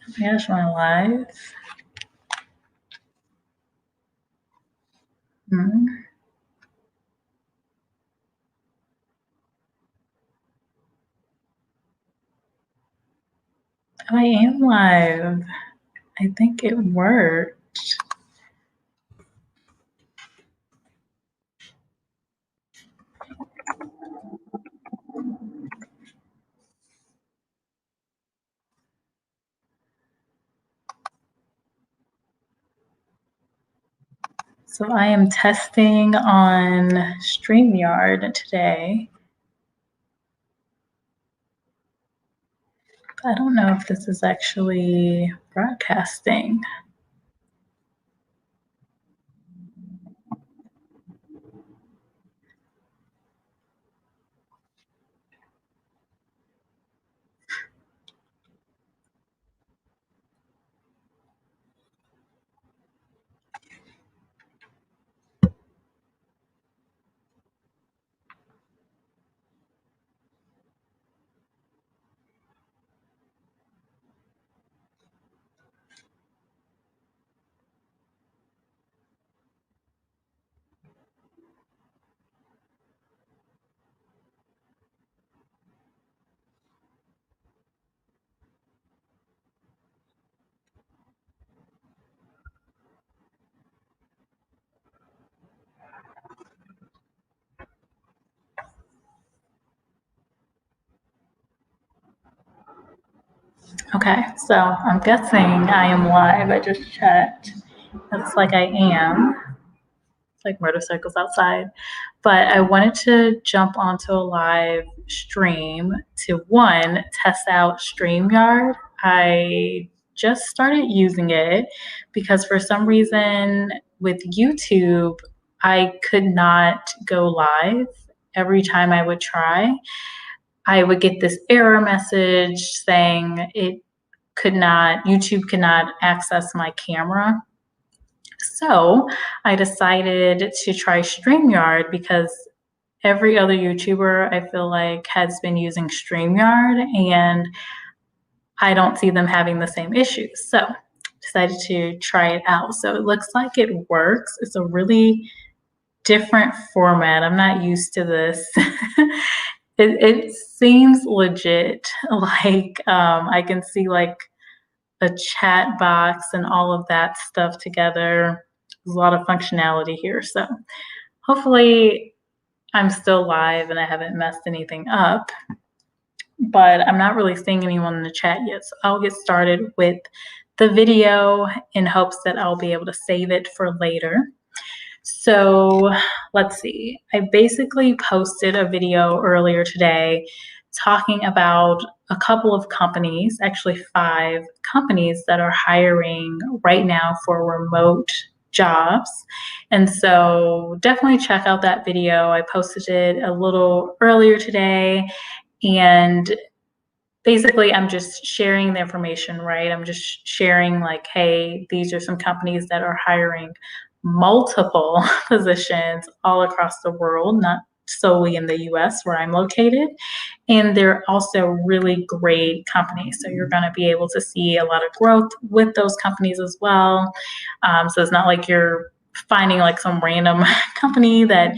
Oh my gosh, my live. Oh, I am live. I think it worked. So I am testing on StreamYard today. I don't know if this is actually broadcasting. Okay, so I'm guessing I am live. I just checked. Looks like I am. It's like motorcycles outside. But I wanted to jump onto a live stream to one, test out StreamYard. I just started using it because for some reason with YouTube, I could not go live every time I would try. I would get this error message saying YouTube could not access my camera. So I decided to try StreamYard because every other YouTuber I feel like has been using StreamYard and I don't see them having the same issues. So decided to try it out. So it looks like it works. It's a really different format. I'm not used to this. It seems legit. Like I can see like a chat box and all of that stuff together. There's a lot of functionality here. So hopefully I'm still live and I haven't messed anything up, but I'm not really seeing anyone in the chat yet. So I'll get started with the video in hopes that I'll be able to save it for later. So let's see. I basically posted a video earlier today talking about a couple of companies, actually 5 companies that are hiring right now for remote jobs. And so definitely check out that video. I posted it a little earlier today, and basically I'm just sharing the information, right? I'm just sharing like, hey, these are some companies that are hiring multiple positions all across the world, not solely in the US where I'm located. And they're also really great companies. So you're going to be able to see a lot of growth with those companies as well. So it's not like you're finding like some random company that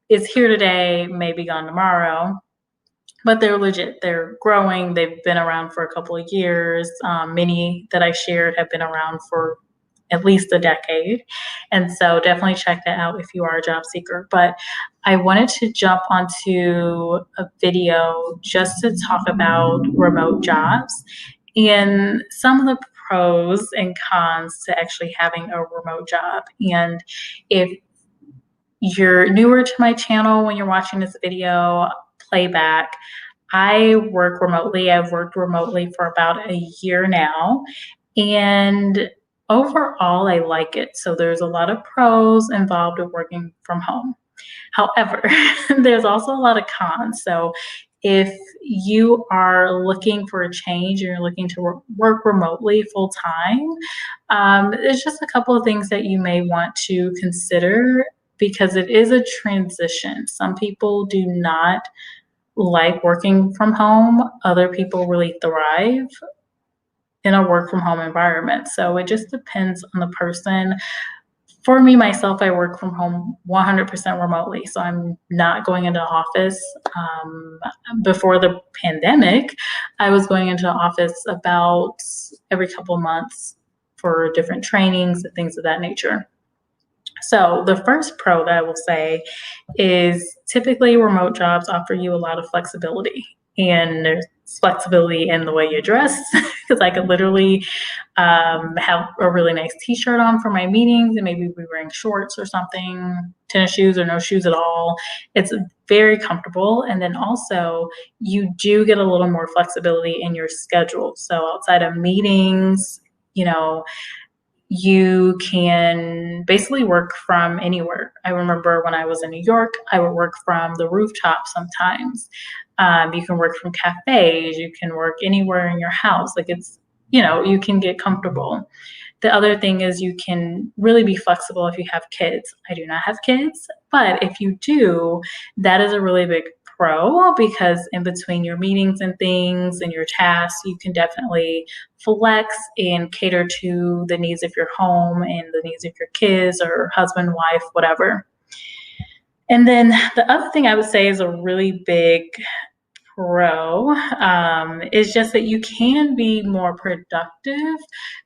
is here today, maybe gone tomorrow. But they're legit. They're growing. They've been around for a couple of years. Many that I shared have been around for at least a decade. And so definitely check that out if you are a job seeker. But I wanted to jump onto a video just to talk about remote jobs and some of the pros and cons to actually having a remote job. And if you're newer to my channel when you're watching this video, playback, I work remotely. I've worked remotely for about a year now. And overall, I like it. So there's a lot of pros involved with working from home. However, there's also a lot of cons. So if you are looking for a change and you're looking to work remotely full time, there's just a couple of things that you may want to consider because it is a transition. Some people do not like working from home. Other people really thrive in a work from home environment. So it just depends on the person. For me, myself, I work from home 100% remotely. So I'm not going into office. Before the pandemic, I was going into office about every couple of months for different trainings and things of that nature. So the first pro that I will say is typically remote jobs offer you a lot of flexibility. And there's flexibility in the way you dress, because I could literally have a really nice t-shirt on for my meetings and maybe be wearing shorts or something, tennis shoes or no shoes at all. It's very comfortable. And then also you do get a little more flexibility in your schedule. So outside of meetings, you can basically work from anywhere. I remember when I was in New York, I would work from the rooftop sometimes. You can work from cafes, you can work anywhere in your house. Like you can get comfortable. The other thing is you can really be flexible if you have kids. I do not have kids, but if you do, that is a really big pro, because in between your meetings and things and your tasks, you can definitely flex and cater to the needs of your home and the needs of your kids or husband, wife, whatever. And then the other thing I would say is a really big pro is just that you can be more productive,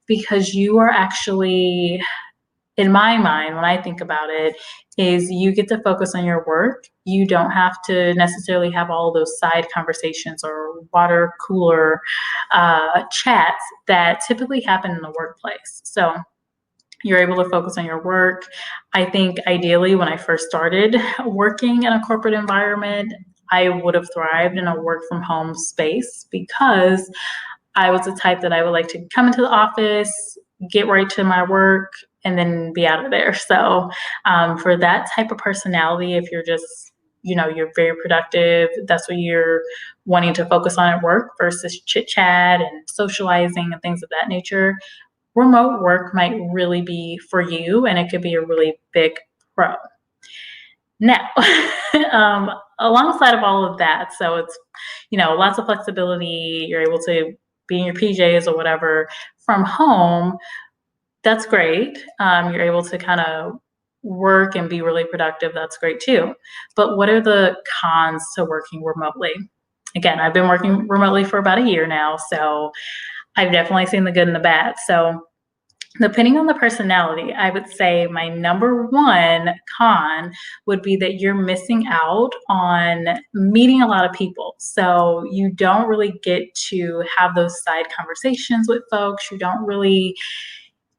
because you are actually, in my mind, when I think about it, is you get to focus on your work. You don't have to necessarily have all those side conversations or water cooler chats that typically happen in the workplace. So you're able to focus on your work. I think ideally when I first started working in a corporate environment, I would have thrived in a work from home space, because I was the type that I would like to come into the office, get right to my work, and then be out of there. So for that type of personality, if you're just, you're very productive, that's what you're wanting to focus on at work versus chit chat and socializing and things of that nature, remote work might really be for you, and it could be a really big pro. Now, alongside of all of that, so it's, lots of flexibility. You're able to be in your PJs or whatever from home. That's great. You're able to kind of work and be really productive. That's great too. But what are the cons to working remotely? Again, I've been working remotely for about a year now, so I've definitely seen the good and the bad. So depending on the personality, I would say my number one con would be that you're missing out on meeting a lot of people. So you don't really get to have those side conversations with folks. You don't really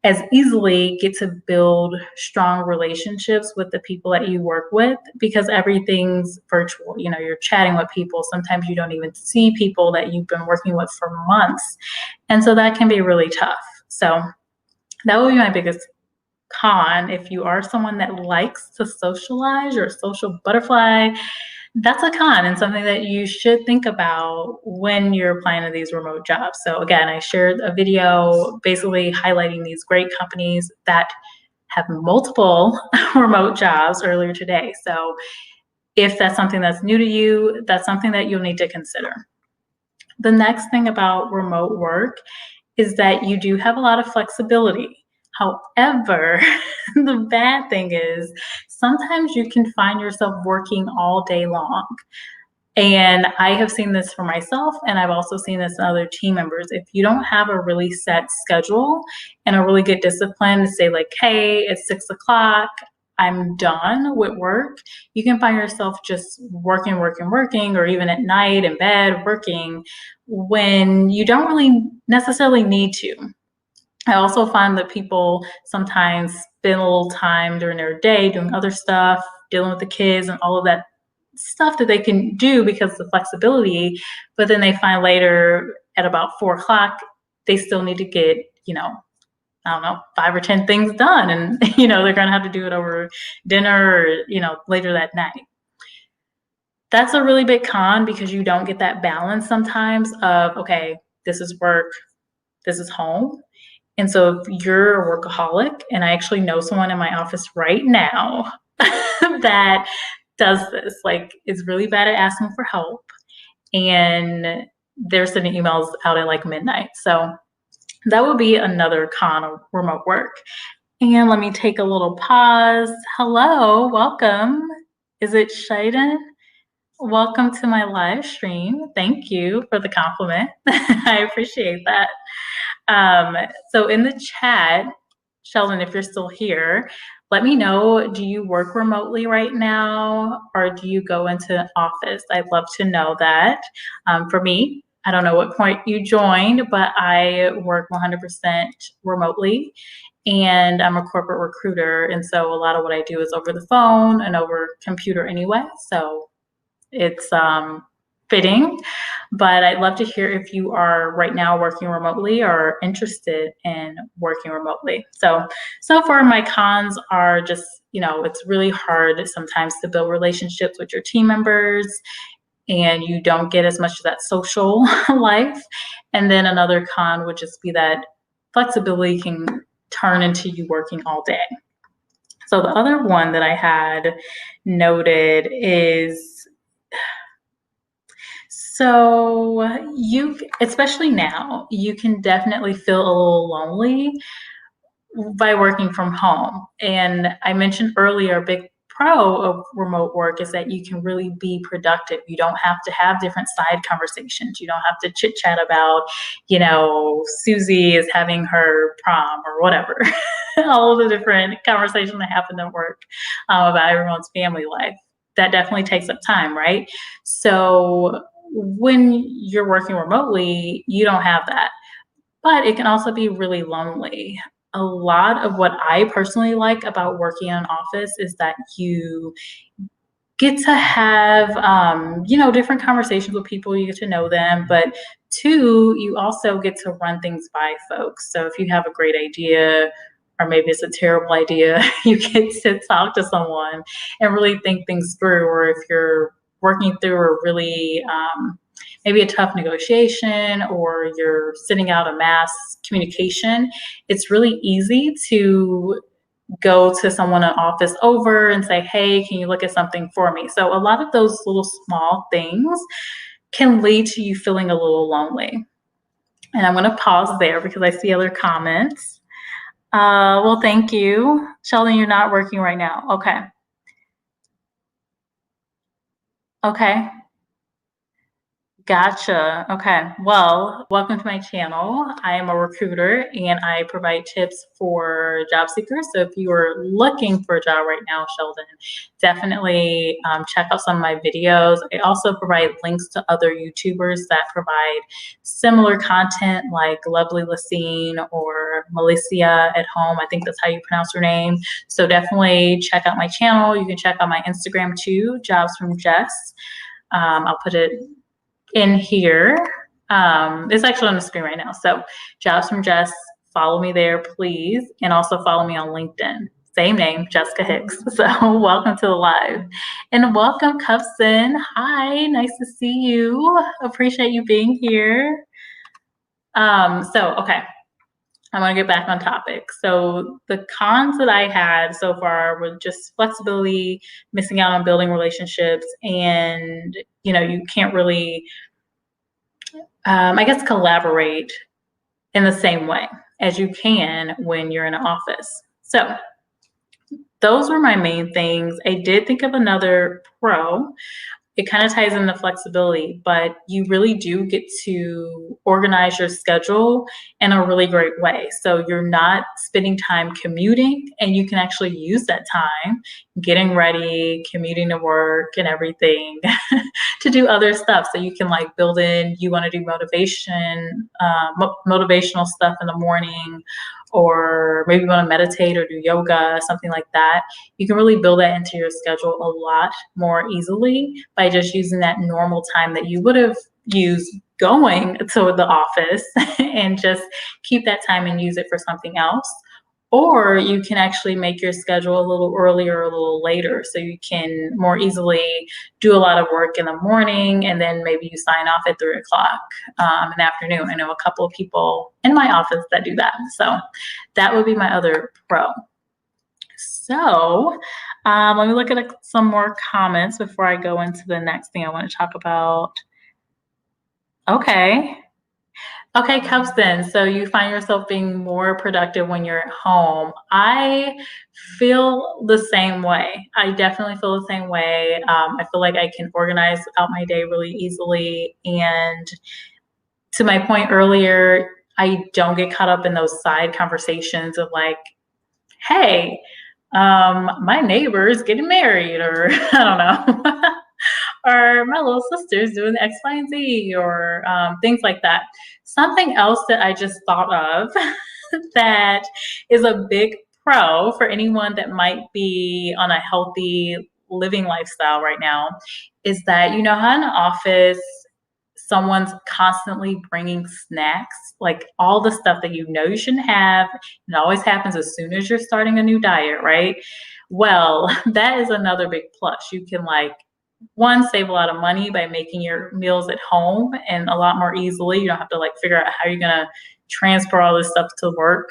as easily get to build strong relationships with the people that you work with, because everything's virtual. You're chatting with people. Sometimes you don't even see people that you've been working with for months. And so that can be really tough. So that would be my biggest con. If you are someone that likes to socialize, or a social butterfly, that's a con and something that you should think about when you're applying to these remote jobs. So again, I shared a video basically highlighting these great companies that have multiple remote jobs earlier today. So if that's something that's new to you, that's something that you'll need to consider. The next thing about remote work is that you do have a lot of flexibility. However, the bad thing is sometimes you can find yourself working all day long. And I have seen this for myself, and I've also seen this in other team members. If you don't have a really set schedule and a really good discipline to say like, hey, it's 6:00, I'm done with work, you can find yourself just working, or even at night in bed working when you don't really necessarily need to. I also find that people sometimes spend a little time during their day doing other stuff, dealing with the kids and all of that stuff that they can do because of the flexibility, but then they find later at about 4:00, they still need to get, I don't know, 5 or 10 things done. And, they're going to have to do it over dinner or, later that night. That's a really big con, because you don't get that balance sometimes of, okay, this is work, this is home. And so if you're a workaholic, and I actually know someone in my office right now that does this, like, is really bad at asking for help, and they're sending emails out at like midnight. So that would be another con of remote work. And let me take a little pause. Hello, welcome. Is it Shaden? Welcome to my live stream. Thank you for the compliment. I appreciate that. Um, so in the chat, Sheldon, if you're still here, let me know, do you work remotely right now or do you go into an office? I'd love to know that. For me, I don't know what point you joined, but I work 100% remotely and I'm a corporate recruiter. And so a lot of what I do is over the phone and over computer anyway. So it's fitting, but I'd love to hear if you are right now working remotely or interested in working remotely. So far my cons are just, it's really hard sometimes to build relationships with your team members and you don't get as much of that social life. And then another con would just be that flexibility can turn into you working all day. So the other one that I had noted is, so especially now, you can definitely feel a little lonely by working from home. And I mentioned earlier, a big pro of remote work is that you can really be productive. You don't have to have different side conversations. You don't have to chit chat about, Susie is having her prom or whatever. All the different conversations that happen at work about everyone's family life. That definitely takes up time, right? So when you're working remotely, you don't have that. But it can also be really lonely. A lot of what I personally like about working in an office is that you get to have, different conversations with people, you get to know them, but two, you also get to run things by folks. So if you have a great idea, or maybe it's a terrible idea, you get to talk to someone and really think things through. Or if you're working through a really, maybe a tough negotiation or you're sending out a mass communication, it's really easy to go to someone in office over and say, hey, can you look at something for me? So a lot of those little small things can lead to you feeling a little lonely. And I'm going to pause there because I see other comments. Well, thank you. Sheldon, you're not working right now. Okay. Okay. Gotcha. Okay. Well, welcome to my channel. I am a recruiter and I provide tips for job seekers. So if you are looking for a job right now, Sheldon, definitely check out some of my videos. I also provide links to other YouTubers that provide similar content like Lovely Lacine or Melissa at Home. I think that's how you pronounce her name. So definitely check out my channel. You can check out my Instagram too, Jobs from Jess. I'll put it in here. It's actually on the screen right now. So Jobs from Jess, follow me there, please. And also follow me on LinkedIn. Same name, Jessica Hicks. So welcome to the live. And welcome, Cuffson. Hi, nice to see you. Appreciate you being here. Okay. I'm gonna get back on topic. So the cons that I had so far were just flexibility, missing out on building relationships, and you can't really I guess collaborate in the same way as you can when you're in an office. So those were my main things. I did think of another pro. It kind of ties into flexibility, but you really do get to organize your schedule in a really great way. So you're not spending time commuting and you can actually use that time getting ready, commuting to work and everything to do other stuff. So you can build in, you want to do motivational stuff in the morning, or maybe you want to meditate or do yoga, something like that. You can really build that into your schedule a lot more easily by just using that normal time that you would have used going to the office and just keep that time and use it for something else. Or you can actually make your schedule a little earlier or a little later so you can more easily do a lot of work in the morning and then maybe you sign off at 3 o'clock in the afternoon. I know a couple of people in my office that do that. So that would be my other pro. So let me look at some more comments before I go into the next thing I want to talk about. Okay. Okay, Cubston. So you find yourself being more productive when you're at home. I feel the same way. I definitely feel the same way. I feel like I can organize out my day really easily. And to my point earlier, I don't get caught up in those side conversations of like, hey, my neighbor is getting married, or I don't know. Or my little sister's doing X, Y, and Z, or things like that. Something else that I just thought of that is a big pro for anyone that might be on a healthy living lifestyle right now is that, you know, how in the office, someone's constantly bringing snacks, like all the stuff that you know you shouldn't have. It always happens as soon as you're starting a new diet, right? Well, that is another big plus. You can like one, save a lot of money by making your meals at home and a lot more easily. You don't have to like figure out how you're gonna transfer all this stuff to work.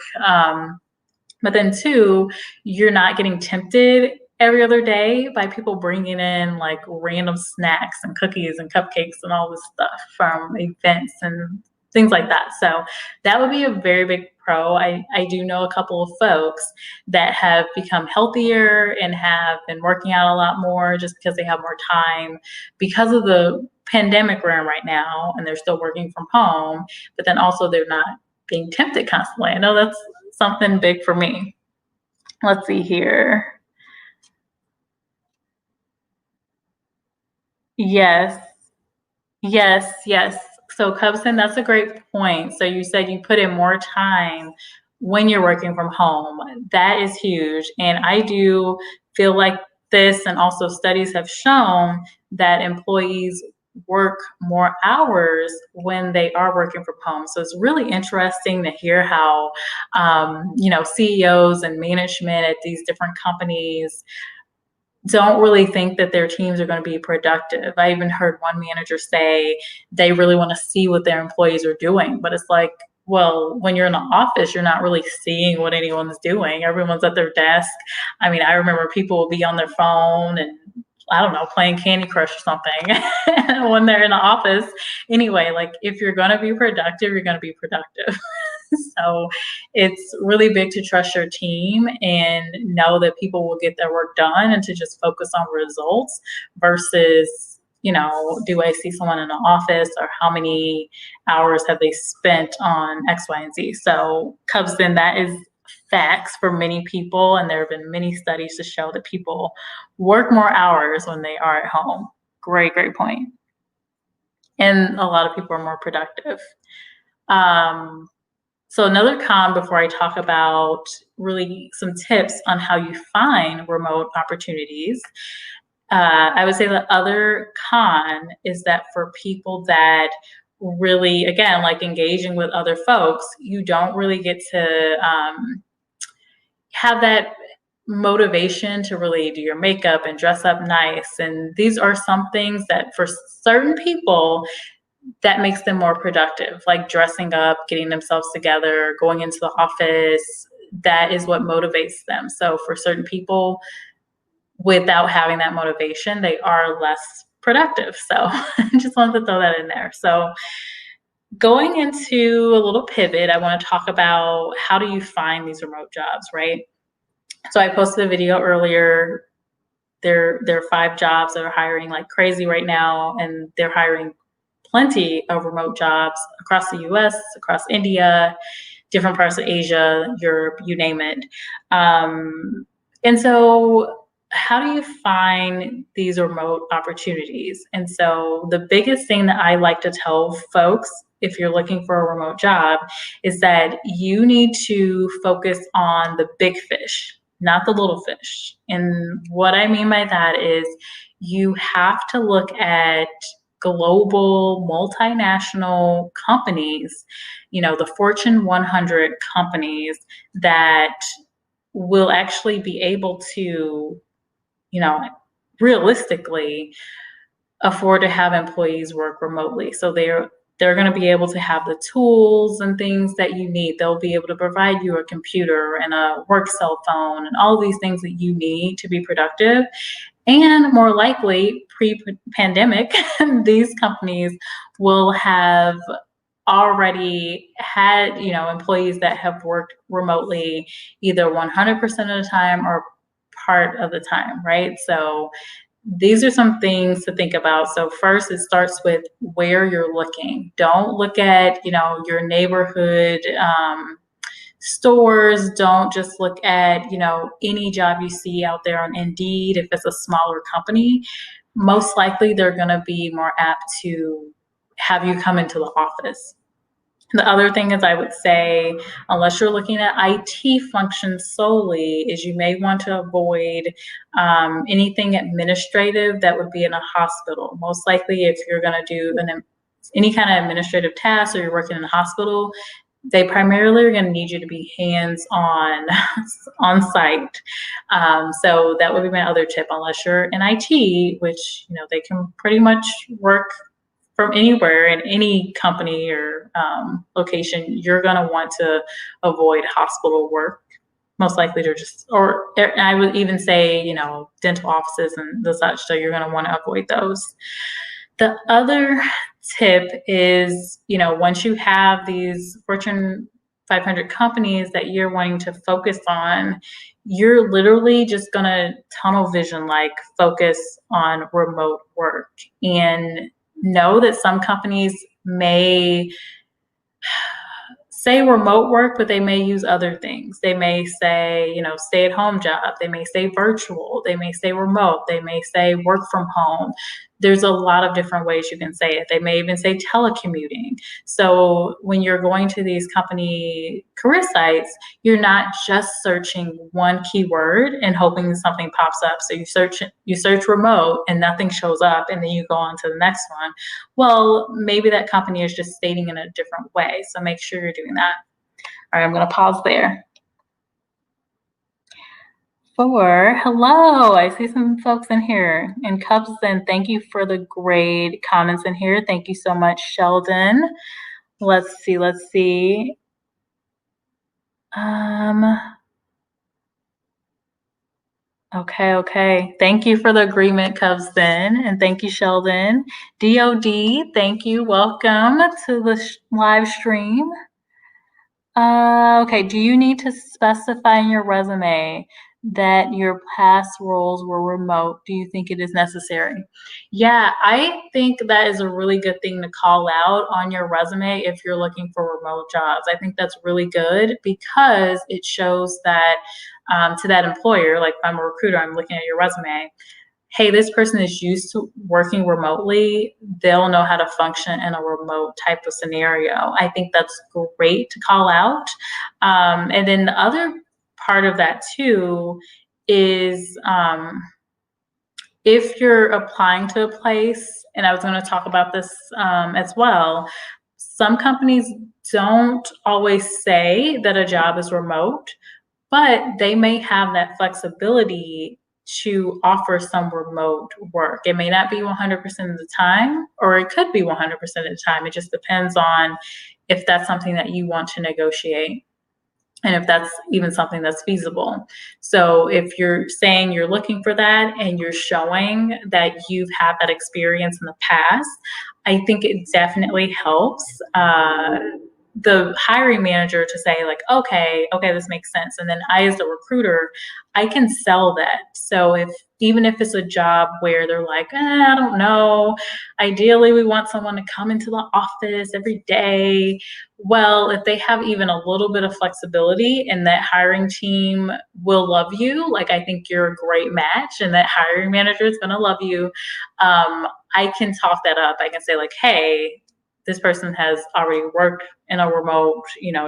But then two, you're not getting tempted every other day by people bringing in like random snacks and cookies and cupcakes and all this stuff from events and things like that. So that would be a very big pro. I do know a couple of folks that have become healthier and have been working out a lot more just because they have more time because of the pandemic we're in right now, and they're still working from home, but then also they're not being tempted constantly. I know that's something big for me. Let's see here. Yes, yes, yes. So, Cubson, that's a great point. So, you said you put in more time when you're working from home. That is huge. And I do feel like this, and also studies have shown that employees work more hours when they are working from home. So, it's really interesting to hear how, you know, CEOs and management at these different companies don't really think that their teams are going to be productive. I even heard one manager say they really want to see what their employees are doing, but it's like, well, when you're in the office, you're not really seeing what anyone's doing. Everyone's at their desk. I mean, I remember people will be on their phone and I don't know, playing Candy Crush or something when they're in the office. Anyway, like if you're going to be productive, you're going to be productive. So it's really big to trust your team and know that people will get their work done and to just focus on results versus, you know, do I see someone in the office or how many hours have they spent on X, Y, and Z. So Cubston, that is facts for many people. And there have been many studies to show that people work more hours when they are at home. Great, great point. And a lot of people are more productive. Um, so another con before I talk about really some tips on how you find remote opportunities, I would say the other con is that for people that really, again, like engaging with other folks, you don't really get to have that motivation to really do your makeup and dress up nice. And these are some things that for certain people, that makes them more productive, like dressing up, getting themselves together, going into the office. That is what motivates them. So for certain people, without having that motivation, they are less productive. So I just wanted to throw that in there. So going into a little pivot, I want to talk about how do you find these remote jobs, right? So I posted a video earlier. There are 5 jobs that are hiring like crazy right now, and they're hiring plenty of remote jobs across the US, across India, different parts of Asia, Europe, you name it. And so how do you find these remote opportunities? And so the biggest thing that I like to tell folks if you're looking for a remote job is that you need to focus on the big fish, not the little fish. And what I mean by that is you have to look at global multinational companies, you know, the Fortune 100 companies that will actually be able to, you know, realistically afford to have employees work remotely. So they're going to be able to have the tools and things that you need. They'll be able to provide you a computer and a work cell phone and all these things that you need to be productive. And more likely, pre-pandemic, these companies will have already had, employees that have worked remotely either 100% of the time or part of the time, right? So these are some things to think about. So first, it starts with where you're looking. Don't look at, your neighborhood stores. Don't just look at, any job you see out there on Indeed. If it's a smaller company, most likely they're going to be more apt to have you come into the office. The other thing is, I would say, unless you're looking at IT functions solely, is you may want to avoid anything administrative that would be in a hospital. Most likely, if you're going to do any kind of administrative task or you're working in a hospital, they primarily are going to need you to be hands-on on site. So that would be my other tip, unless you're in IT, which, they can pretty much work from anywhere in any company or location. You're going to want to avoid hospital work. Most likely to or I would even say, dental offices and the such. So you're going to want to avoid those. The other tip is, once you have these Fortune 500 companies that you're wanting to focus on, you're literally just going to tunnel vision, like focus on remote work, and know that some companies may say remote work, but they may use other things. They may say, stay at home job. They may say virtual. They may say remote. They may say work from home. There's a lot of different ways you can say it. They may even say telecommuting. So when you're going to these company career sites, you're not just searching one keyword and hoping something pops up. So you search remote and nothing shows up, and then you go on to the next one. Well, maybe that company is just stating in a different way. So make sure you're doing that. All right, I'm going to pause there. Hello, I see some folks in here. And Cubson, thank you for the great comments in here. Thank you so much, Sheldon. Let's see. Okay. Thank you for the agreement, Cubson, and thank you, Sheldon. DOD, thank you. Welcome to the live stream. Okay, do you need to specify in your resume that your past roles were remote? Do you think it is necessary? Yeah, I think that is a really good thing to call out on your resume if you're looking for remote jobs. I think that's really good because it shows that to that employer, like if I'm a recruiter, I'm looking at your resume, hey, this person is used to working remotely. They'll know how to function in a remote type of scenario. I think that's great to call out. And then the other part of that too is if you're applying to a place, and I was going to talk about this as well, some companies don't always say that a job is remote, but they may have that flexibility to offer some remote work. It may not be 100% of the time, or it could be 100% of the time. It just depends on if that's something that you want to negotiate and if that's even something that's feasible. So if you're saying you're looking for that and you're showing that you've had that experience in the past, I think it definitely helps the hiring manager to say like, okay, this makes sense. And then I, as a recruiter, I can sell that. So even if it's a job where they're like, I don't know, ideally we want someone to come into the office every day. Well, if they have even a little bit of flexibility and that hiring team will love you, like I think you're a great match and that hiring manager is going to love you. I can talk that up. I can say like, hey, this person has already worked in a remote,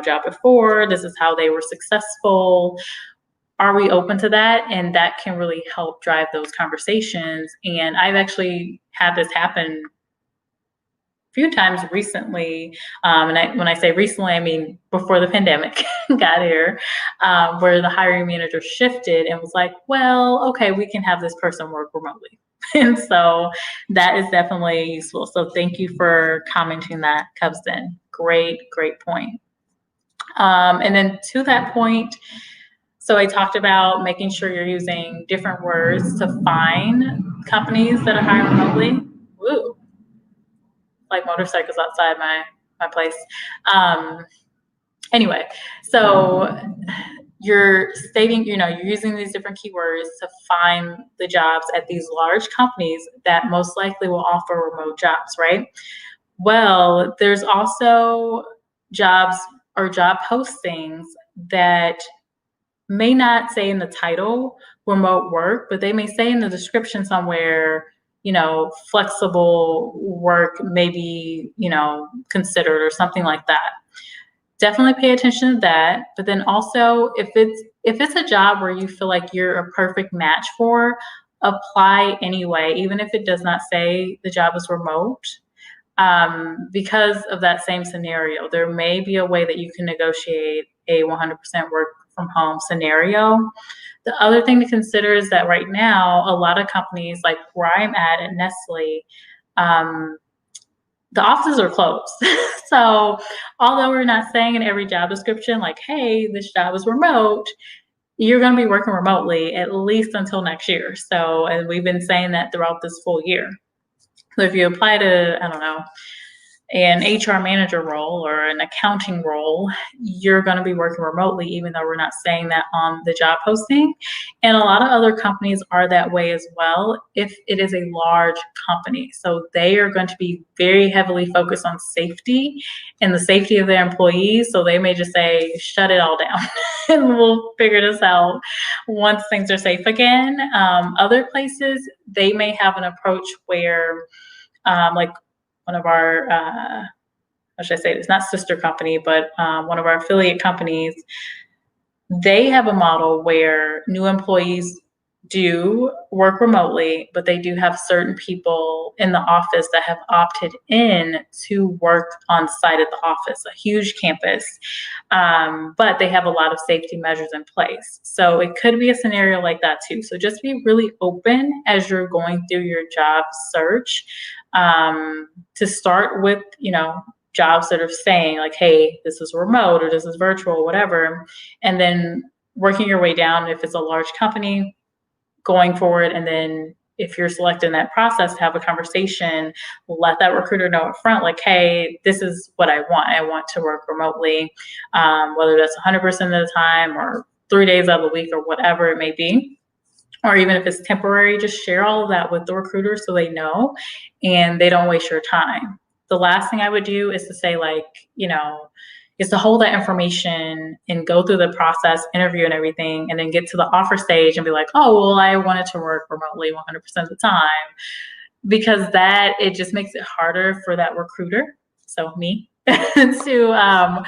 job before. This is how they were successful. Are we open to that? And that can really help drive those conversations. And I've actually had this happen a few times recently. And when I say recently, I mean before the pandemic got here, where the hiring manager shifted and was like, well, okay, we can have this person work remotely. And so that is definitely useful. So thank you for commenting that, Cubston. Great point. And then to that point, so I talked about making sure you're using different words to find companies that are hiring remotely. Woo. Like motorcycles outside my my place. Anyway, so you're stating, you're using these different keywords to find the jobs at these large companies that most likely will offer remote jobs, right? Well, there's also jobs or job postings that may not say in the title remote work, but they may say in the description somewhere, flexible work may be, considered or something like that. Definitely pay attention to that. But then also if it's a job where you feel like you're a perfect match for, apply anyway, even if it does not say the job is remote. Because of that same scenario, there may be a way that you can negotiate a 100% work from home scenario. The other thing to consider is that right now, a lot of companies, like where I'm at Nestle, the offices are closed. So although we're not saying in every job description, like, hey, this job is remote, you're going to be working remotely at least until next year. So, and we've been saying that throughout this full year. So if you apply to, I don't know, an HR manager role or an accounting role, you're going to be working remotely, even though we're not saying that on the job posting. And a lot of other companies are that way as well if it is a large company. So they are going to be very heavily focused on safety and the safety of their employees. So they may just say, shut it all down and we'll figure this out once things are safe again. Other places, they may have an approach where like one of our, how should I say this, not sister company, but one of our affiliate companies, they have a model where new employees do work remotely, but they do have certain people in the office that have opted in to work on site at the office, a huge campus, but they have a lot of safety measures in place. So it could be a scenario like that too. So just be really open as you're going through your job search, to start with, jobs that are saying like, hey, this is remote or this is virtual, whatever, and then working your way down if it's a large company, going forward. And then if you're selected in that process, to have a conversation, let that recruiter know up front, like, hey, this is what I want. I want to work remotely, whether that's 100% of the time or 3 days out of the week or whatever it may be. Or even if it's temporary, just share all of that with the recruiter so they know and they don't waste your time. The last thing I would do is to say, like, is to hold that information and go through the process, interview and everything, and then get to the offer stage and be like, oh, well, I wanted to work remotely 100% of the time, because it just makes it harder for that recruiter, so me, to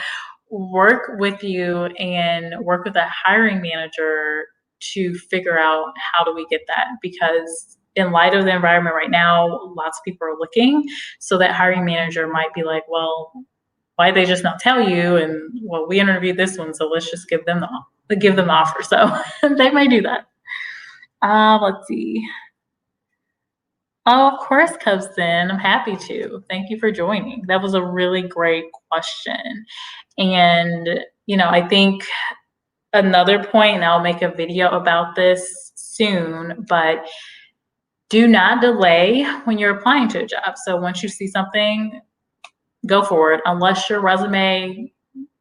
work with you and work with a hiring manager to figure out how do we get that, because in light of the environment right now, lots of people are looking. So that hiring manager might be like, well, why they just not tell you? And well, we interviewed this one, so let's just give them the offer. So they may do that. Let's see. Oh, of course, Cubston. I'm happy to. Thank you for joining. That was a really great question. And, I think another point, and I'll make a video about this soon, but do not delay when you're applying to a job. So once you see something, go for it, unless your resume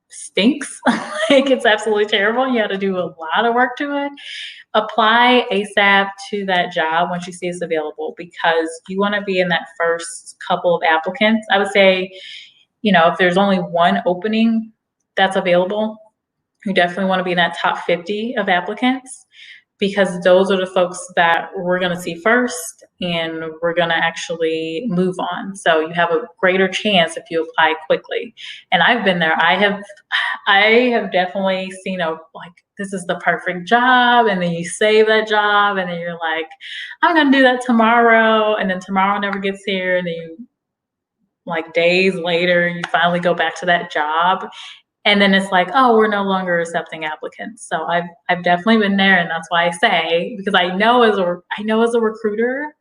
stinks, like it's absolutely terrible. You have to do a lot of work to it. Apply ASAP to that job once you see it's available, because you want to be in that first couple of applicants. I would say, if there's only one opening that's available, you definitely want to be in that top 50 of applicants, because those are the folks that we're going to see first and we're going to actually move on. So you have a greater chance if you apply quickly. And I've been there. I have definitely seen this is the perfect job, and then you save that job and then you're like, I'm going to do that tomorrow, and then tomorrow never gets here, and then days later you finally go back to that job. And then it's like, oh, we're no longer accepting applicants. So I've definitely been there, and that's why I say, because I know as a recruiter,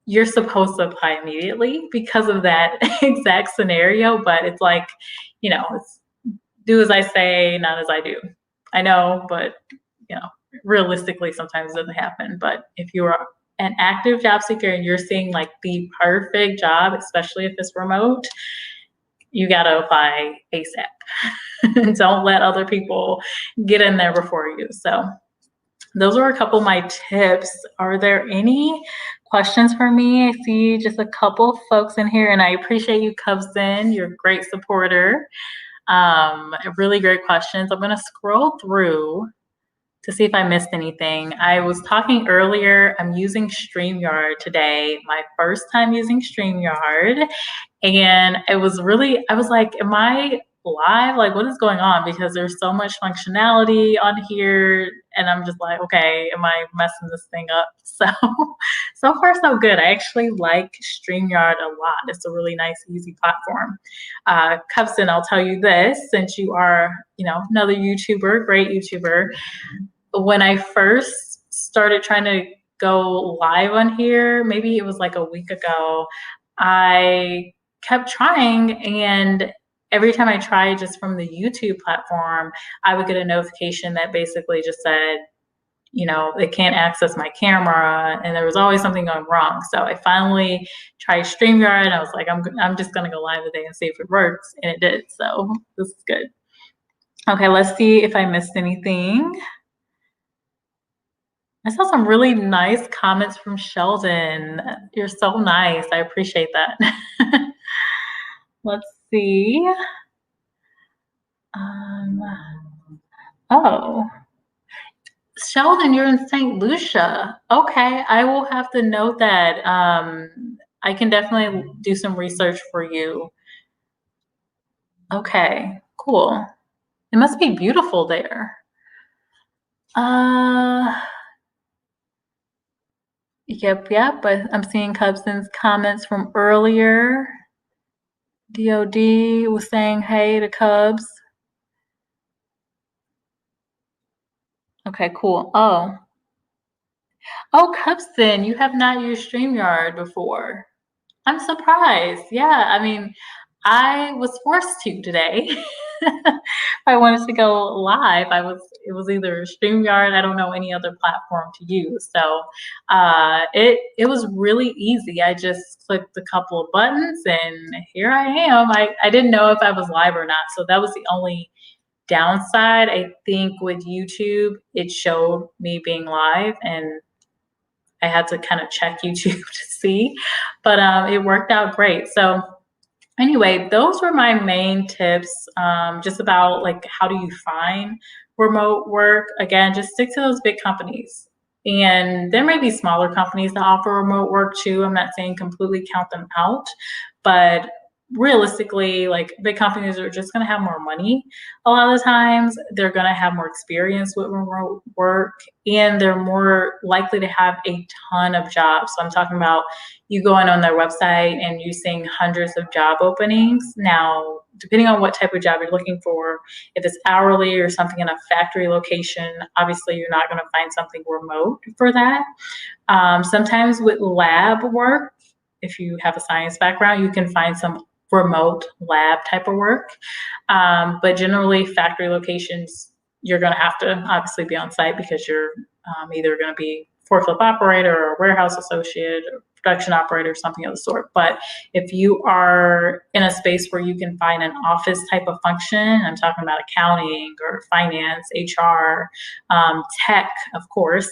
you're supposed to apply immediately because of that exact scenario. But it's like, it's do as I say, not as I do. I know, but realistically, sometimes it doesn't happen. But if you are an active job seeker and you're seeing the perfect job, especially if it's remote, you got to apply ASAP. Don't let other people get in there before you. So those are a couple of my tips. Are there any questions for me? I see just a couple folks in here, and I appreciate you, Cubson. You're a great supporter. Really great questions. I'm going to scroll through to see if I missed anything. I was talking earlier, I'm using StreamYard today, my first time using StreamYard. And it was really, I was like, am I live? Like, what is going on? Because there's so much functionality on here. And I'm just like, okay, am I messing this thing up? So far, so good. I actually like StreamYard a lot. It's a really nice, easy platform. Cubson, I'll tell you this, since you are, another YouTuber, great YouTuber. When I first started trying to go live on here, maybe it was like a week ago, I kept trying, and every time I tried just from the YouTube platform, I would get a notification that basically just said, they can't access my camera, and there was always something going wrong. So I finally tried StreamYard, and I was like, I'm just gonna go live today and see if it works, and it did. So this is good. Okay, let's see if I missed anything. I saw some really nice comments from Sheldon. You're so nice. I appreciate that. Let's see. Oh, Sheldon, you're in St. Lucia. Okay, I will have to note that. I can definitely do some research for you. Okay, cool. It must be beautiful there. Yep. But I'm seeing Cubson's comments from earlier. DOD was saying hey to Cubs. Okay, cool. Oh, Cubson, you have not used StreamYard before. I'm surprised. Yeah, I mean, I was forced to today. If I wanted to go live, it was either StreamYard, I don't know any other platform to use. So it was really easy. I just clicked a couple of buttons and here I am. I didn't know if I was live or not. So that was the only downside. I think with YouTube, it showed me being live, and I had to kind of check YouTube to see, but it worked out great. So anyway, those were my main tips, just about like how do you find remote work. Again, just stick to those big companies. And there may be smaller companies that offer remote work too. I'm not saying completely count them out, but realistically, like big companies are just going to have more money a lot of the times. They're going to have more experience with remote work, and they're more likely to have a ton of jobs. So I'm talking about you going on their website and you seeing hundreds of job openings. Now, depending on what type of job you're looking for, if it's hourly or something in a factory location, obviously you're not going to find something remote for that. Sometimes with lab work, if you have a science background, you can find some remote lab type of work. But generally factory locations, you're going to have to obviously be on site because you're either going to be forklift operator or warehouse associate or production operator or something of the sort. But if you are in a space where you can find an office type of function, I'm talking about accounting or finance, HR, tech, of course,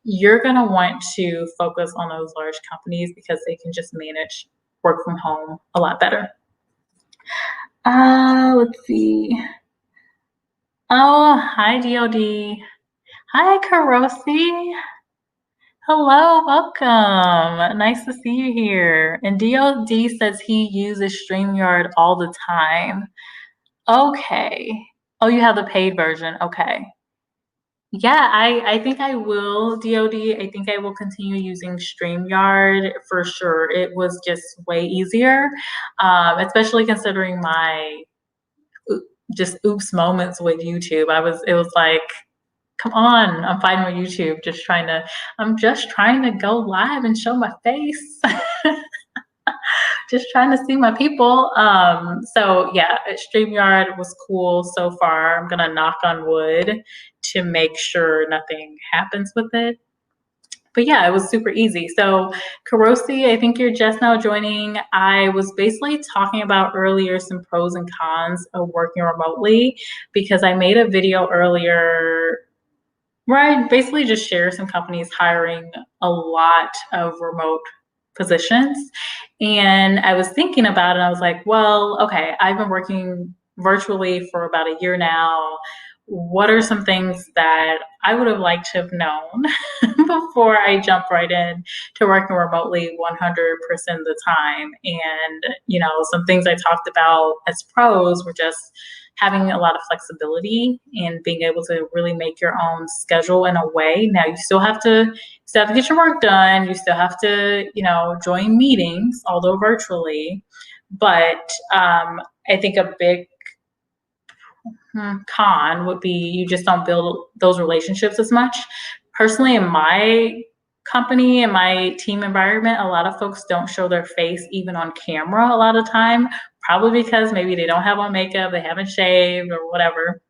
you're going to want to focus on those large companies because they can just manage work from home a lot better. Let's see. Oh, hi, DOD. Hi, Karosi. Hello, welcome. Nice to see you here. And DOD says he uses StreamYard all the time. Okay. Oh, you have the paid version. Okay. Yeah, I think I will, DOD. I think I will continue using StreamYard for sure. It was just way easier, especially considering my just oops moments with YouTube. It was like, come on, I'm fighting with YouTube, I'm just trying to go live and show my face. Just trying to see my people. So yeah, StreamYard was cool so far. I'm gonna knock on wood to make sure nothing happens with it. But yeah, it was super easy. So Karosi, I think you're just now joining. I was basically talking about earlier some pros and cons of working remotely because I made a video earlier where I basically just share some companies hiring a lot of remote positions. And I was thinking about it. I was like, well, okay, I've been working virtually for about a year now. What are some things that I would have liked to have known before I jump right in to working remotely 100% of the time? And, some things I talked about as pros were just having a lot of flexibility and being able to really make your own schedule in a way. Now you still have to get your work done. You still have to, join meetings, although virtually. But I think a big con would be you just don't build those relationships as much. Personally, in my company and my team environment, a lot of folks don't show their face even on camera a lot of time, probably because maybe they don't have on makeup, they haven't shaved or whatever,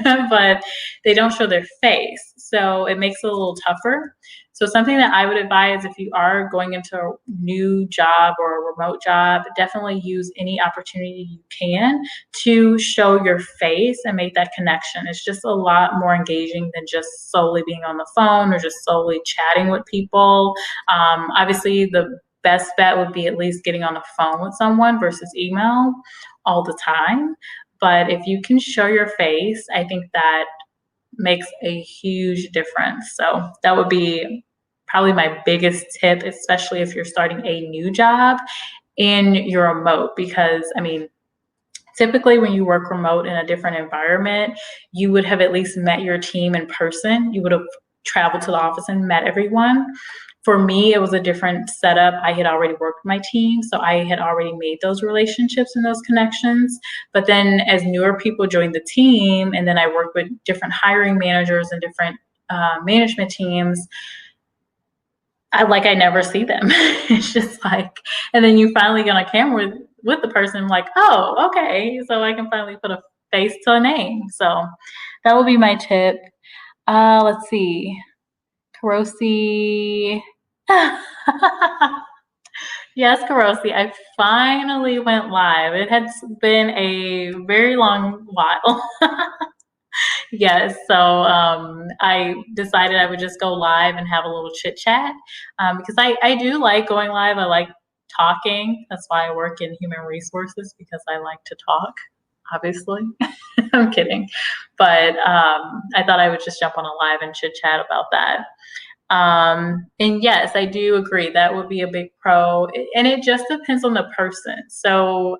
but they don't show their face. So it makes it a little tougher. So something that I would advise if you are going into a new job or a remote job, definitely use any opportunity you can to show your face and make that connection. It's just a lot more engaging than just solely being on the phone or just solely chatting with people. Obviously, the best bet would be at least getting on the phone with someone versus email all the time. But if you can show your face, I think that makes a huge difference. So that would be probably my biggest tip, especially if you're starting a new job and you're remote, because typically when you work remote in a different environment, you would have at least met your team in person. You would have traveled to the office and met everyone. For me, it was a different setup. I had already worked with my team, so I had already made those relationships and those connections. But then as newer people joined the team, and then I worked with different hiring managers and different management teams, I never see them. It's just like, and then you finally get on camera with the person, like, oh, okay, so I can finally put a face to a name. So that would be my tip. Let's see, Karosi. Yes, Karosi, I finally went live. It has been a very long while. Yes, so I decided I would just go live and have a little chit chat because I do like going live. I like talking. That's why I work in human resources, because I like to talk, obviously. I'm kidding. But I thought I would just jump on a live and chit chat about that. And yes, I do agree that would be a big pro. And it just depends on the person. So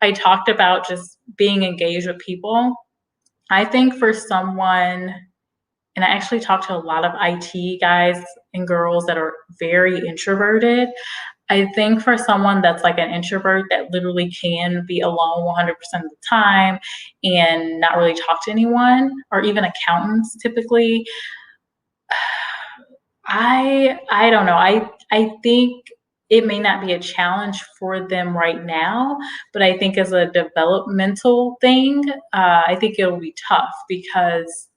I talked about just being engaged with people. I think for someone, and I actually talk to a lot of IT guys and girls that are very introverted. I think for someone that's like an introvert that literally can be alone 100% of the time and not really talk to anyone, or even accountants typically, I don't know. I think it may not be a challenge for them right now, but I think as a developmental thing, I think it'll be tough, because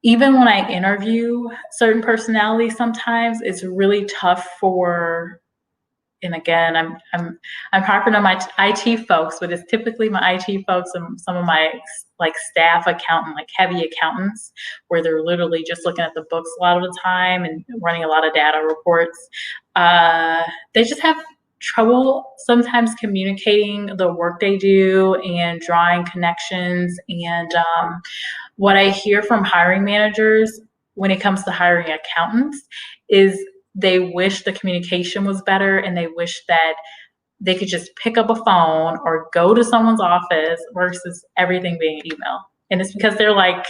even when I interview certain personalities, sometimes it's really tough for, and again, I'm harping on my IT folks, but it's typically my IT folks and some of my like staff accountant, like heavy accountants, where they're literally just looking at the books a lot of the time and running a lot of data reports. They just have trouble sometimes communicating the work they do and drawing connections. And what I hear from hiring managers when it comes to hiring accountants is they wish the communication was better, and they wish that they could just pick up a phone or go to someone's office versus everything being email. And it's because they're like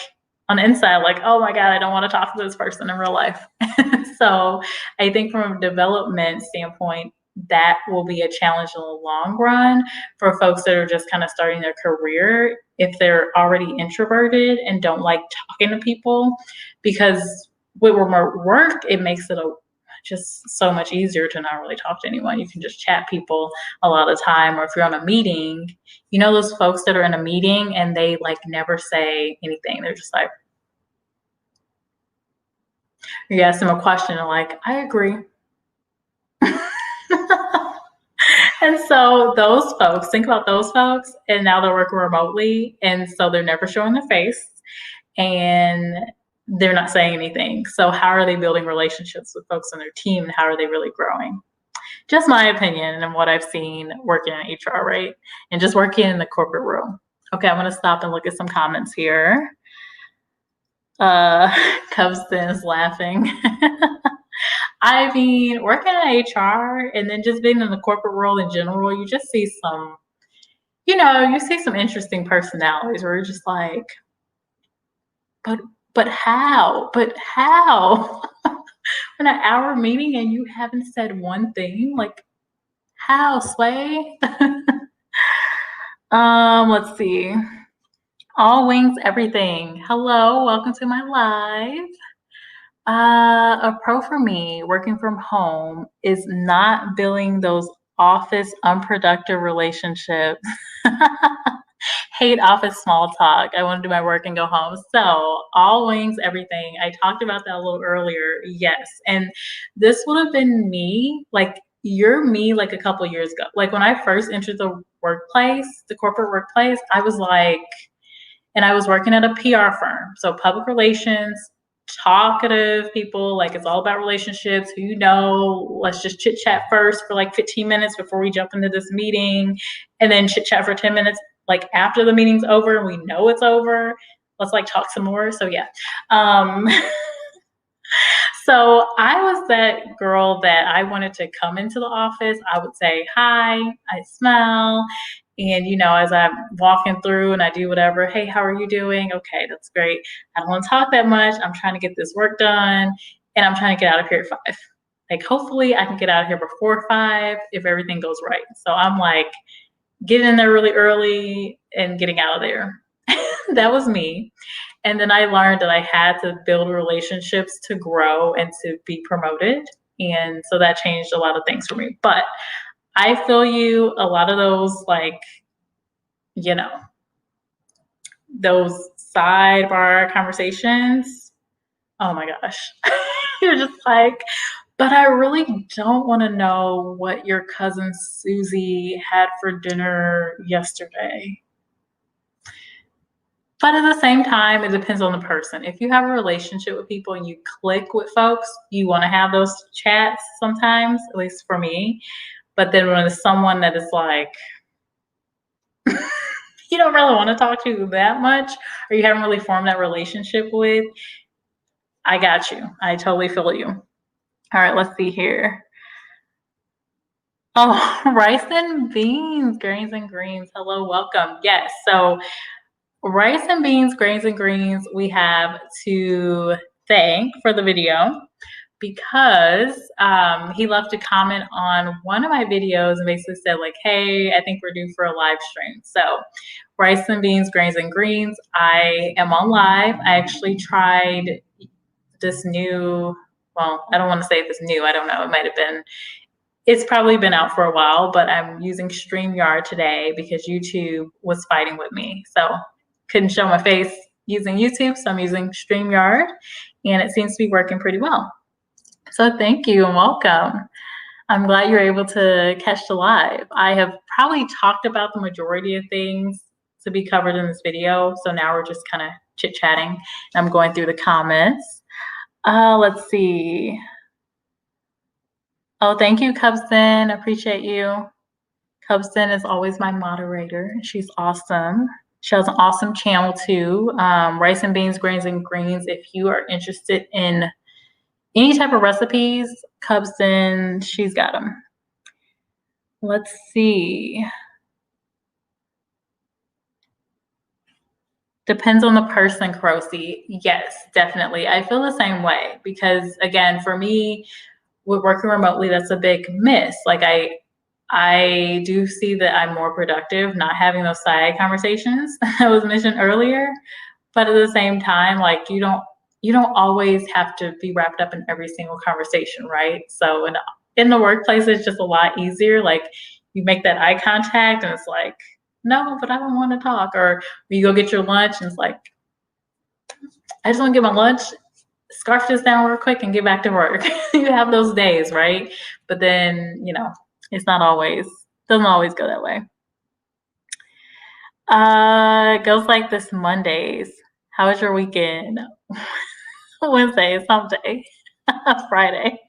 on the inside, like, oh my God, I don't want to talk to this person in real life. So I think from a development standpoint, that will be a challenge in the long run for folks that are just kind of starting their career, if they're already introverted and don't like talking to people. Because with remote work, it makes it just so much easier to not really talk to anyone. You can just chat people a lot of the time. Or if you're on a meeting, those folks that are in a meeting and they like never say anything. They're just like, You ask them a question and like, I agree. And so those folks, think about those folks, and now they're working remotely, and so they're never showing their face, and they're not saying anything. So how are they building relationships with folks on their team, and how are they really growing? Just my opinion and what I've seen working in HR, right? And just working in the corporate world. Okay, I'm gonna stop and look at some comments here. Cubston is laughing. I mean, working in HR and then just being in the corporate world in general, you just see some, you see some interesting personalities where you're just like, but how? But how? In an hour meeting and you haven't said one thing? Like, how, Sway? Let's see. All wings, everything. Hello, welcome to my live. A pro for me working from home is not building those office unproductive relationships. Hate office small talk. I want to do my work and go home. So all wings, everything. I talked about that a little earlier. Yes. And this would have been me, like you're me like a couple years ago. Like when I first entered the workplace, the corporate workplace, I was like, and I was working at a PR firm. So public relations, talkative people, like it's all about relationships, who let's just chit chat first for like 15 minutes before we jump into this meeting, and then chit chat for 10 minutes. Like after the meeting's over and we know it's over, let's like talk some more. So yeah. So I was that girl that I wanted to come into the office. I would say hi, I smile. And, as I'm walking through and I do whatever, hey, how are you doing? Okay, that's great. I don't want to talk that much. I'm trying to get this work done and I'm trying to get out of here at 5. Like, hopefully I can get out of here before 5 if everything goes right. So I'm like getting in there really early and getting out of there. That was me. And then I learned that I had to build relationships to grow and to be promoted. And so that changed a lot of things for me. But I feel you, a lot of those, like, those sidebar conversations. Oh my gosh. You're just like, but I really don't want to know what your cousin Susie had for dinner yesterday. But at the same time, it depends on the person. If you have a relationship with people and you click with folks, you want to have those chats sometimes, at least for me. But then when it's someone that is like, you don't really want to talk to that much, or you haven't really formed that relationship with, I got you. I totally feel you. All right, let's see here. Oh, rice and beans, grains and greens. Hello, welcome. Yes, so rice and beans, grains and greens, we have to thank for the video because he left a comment on one of my videos and basically said like, hey, I think we're due for a live stream. So rice and beans, grains and greens, I am on live. I actually tried this new, well, I don't want to say if it's new. I don't know. It might have been, it's probably been out for a while, but I'm using StreamYard today because YouTube was fighting with me. So couldn't show my face using YouTube, so I'm using StreamYard, and it seems to be working pretty well. So thank you and welcome. I'm glad you're able to catch the live. I have probably talked about the majority of things to be covered in this video, so now we're just kind of chit-chatting. I'm going through the comments. Let's see. Oh, thank you, Cubston. Appreciate you. Cubston is always my moderator. She's awesome. She has an awesome channel too. Rice and beans, grains and greens. If you are interested in any type of recipes, Cubston, she's got them. Let's see. Depends on the person, Crocy. Yes, definitely. I feel the same way because, again, for me, with working remotely, that's a big miss. Like I do see that I'm more productive not having those side conversations that was mentioned earlier. But at the same time, like you don't always have to be wrapped up in every single conversation, right? So in the workplace, it's just a lot easier. Like you make that eye contact and it's like, no, but I don't want to talk. Or you go get your lunch and it's like, I just want to get my lunch. scarf this down real quick and get back to work. You have those days, right? But then, it's not always, doesn't always go that way. It goes like this Mondays. How was your weekend? Wednesday is hump day. Friday.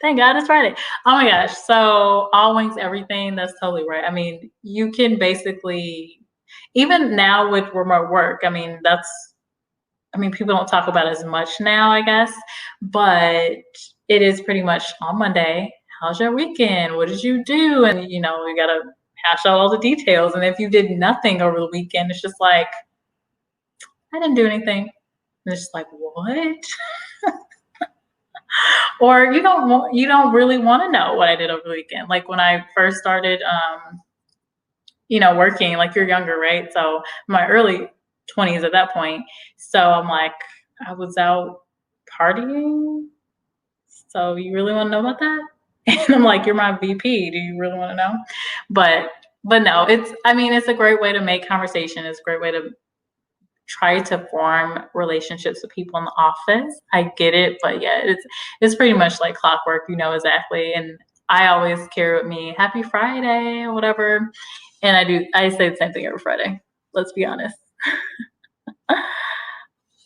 Thank God it's Friday. Oh my gosh. So all wings, everything, that's totally right. I mean, you can basically, even now with remote work, people don't talk about it as much now, I guess, but it is pretty much on Monday. How's your weekend? What did you do? And, you got to hash out all the details. And if you did nothing over the weekend, it's just like, I didn't do anything. And it's just like, what? Or you don't really want to know what I did over the weekend. Like when I first started, working, like you're younger, right? So my early 20s at that point. So I'm like, I was out partying. So you really want to know about that? And I'm like, you're my VP. Do you really want to know? But no, it's a great way to make conversation. It's a great way to try to form relationships with people in the office. I get it, but yeah, it's pretty much like clockwork, exactly. And I always carry with me happy Friday or whatever. And I say the same thing every Friday. Let's be honest.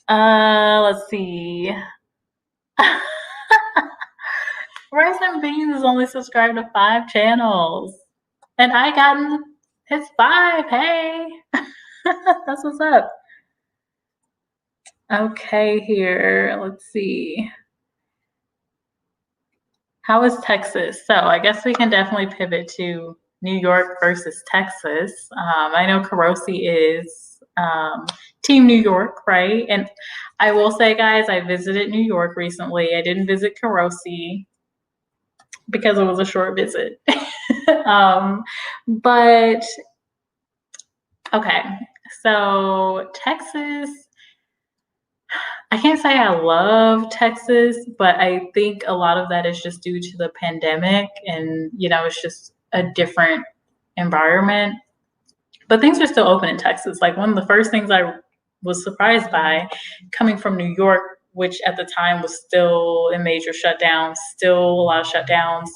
Let's see. Rice and Beans is only subscribed to 5 channels. And I got his 5. Hey. That's what's up. Okay, here. Let's see. How is Texas? So I guess we can definitely pivot to New York versus Texas. I know Karosi is Team New York, right? And I will say, guys, I visited New York recently. I didn't visit Karosi because it was a short visit. But okay, so Texas, I can't say I love Texas, but I think a lot of that is just due to the pandemic and, it's just a different environment. But things are still open in Texas. Like one of the first things I was surprised by coming from New York, which at the time was still in major shutdowns, still a lot of shutdowns,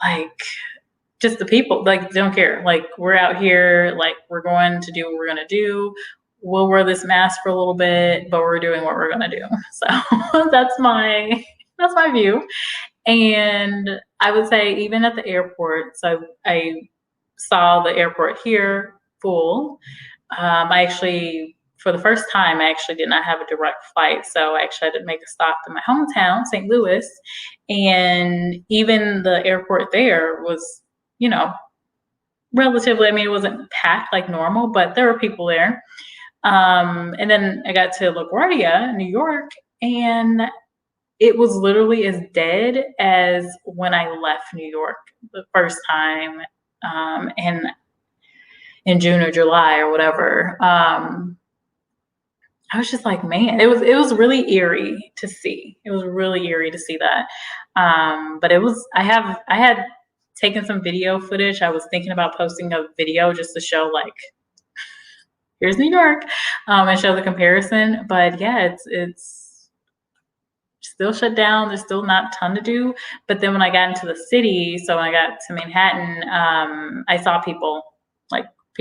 like just the people, like, don't care. Like, we're out here, like, we're going to do what we're going to do. We'll wear this mask for a little bit, but we're doing what we're going to do. So that's my view. And I would say even at the airport, so I saw the airport here full. I actually, for the first time, I actually did not have a direct flight. So I actually had to make a stop in my hometown, St. Louis. And even the airport there was, relatively, it wasn't packed like normal, but there were people there. And then I got to LaGuardia, New York, and it was literally as dead as when I left New York the first time, in June or July or whatever. I was just like, man, it was really eerie to see. It was really eerie to see that. But I had taken some video footage. I was thinking about posting a video just to show, like, here's New York, and show the comparison. But yeah, it's still shut down. There's still not a ton to do. But then when I got into the city, so when I got to Manhattan, I saw people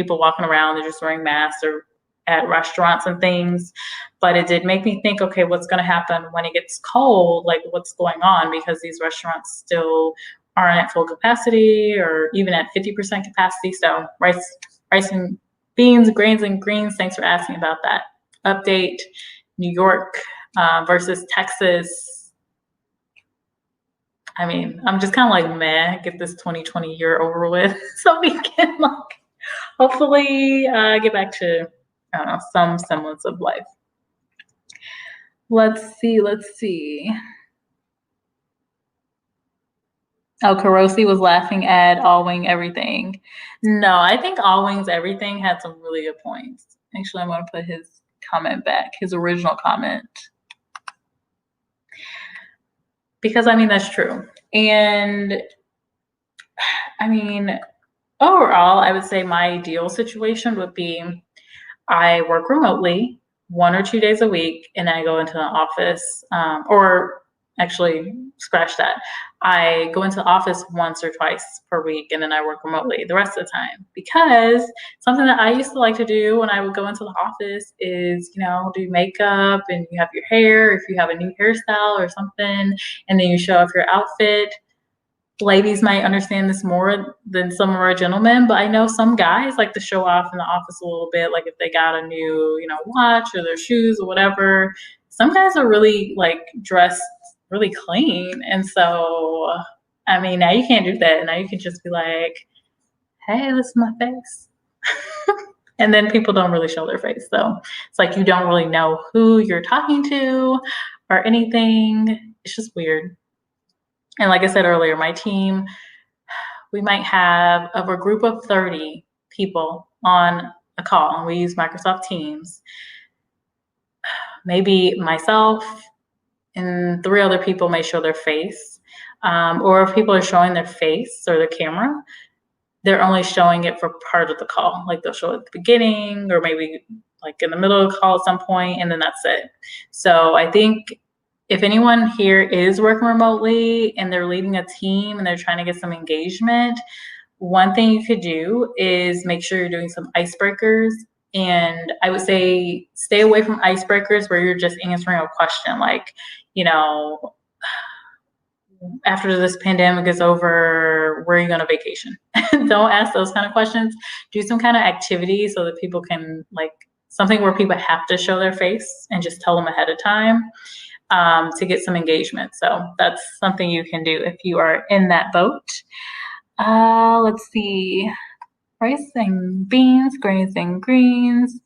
walking around. They're just wearing masks or at restaurants and things. But it did make me think, okay, what's going to happen when it gets cold? Like, what's going on? Because these restaurants still aren't at full capacity or even at 50% capacity. So rice and beans, grains and greens. Thanks for asking about that update. New York versus Texas. I'm just kind of like, meh, get this 2020 year over with so we can hopefully get back to, I don't know, some semblance of life. Let's see. Oh, Karosi was laughing at All Wing Everything. No, I think All Wings Everything had some really good points. Actually, I'm going to put his comment back, his original comment. Because, that's true. And, overall, I would say my ideal situation would be I work remotely, 1 or 2 days a week, and I go into the office, or actually, scratch that. I go into the office once or twice per week, and then I work remotely the rest of the time. Because something that I used to like to do when I would go into the office is, do makeup, and you have your hair, if you have a new hairstyle or something, and then you show off your outfit. Ladies might understand this more than some of our gentlemen, but I know some guys like to show off in the office a little bit, like if they got a new, watch or their shoes or whatever. Some guys are really like dressed really clean. And so, I mean, now you can't do that. Now you can just be like, hey, this is my face. And then people don't really show their face. So it's like you don't really know who you're talking to or anything. It's just weird. And like I said earlier, my team, we might have of a group of 30 people on a call, and we use Microsoft Teams. Maybe myself and 3 other people may show their face. Or if people are showing their face or their camera, they're only showing it for part of the call. Like they'll show it at the beginning or maybe like in the middle of the call at some point, and then that's it. So I think if anyone here is working remotely and they're leading a team and they're trying to get some engagement, one thing you could do is make sure you're doing some icebreakers. And I would say stay away from icebreakers where you're just answering a question like, after this pandemic is over, where are you going to vacation? Don't ask those kind of questions. Do some kind of activity so that people can, like, something where people have to show their face and just tell them ahead of time to get some engagement. So that's something you can do if you are in that boat. Let's see. Rice and beans, grains and greens.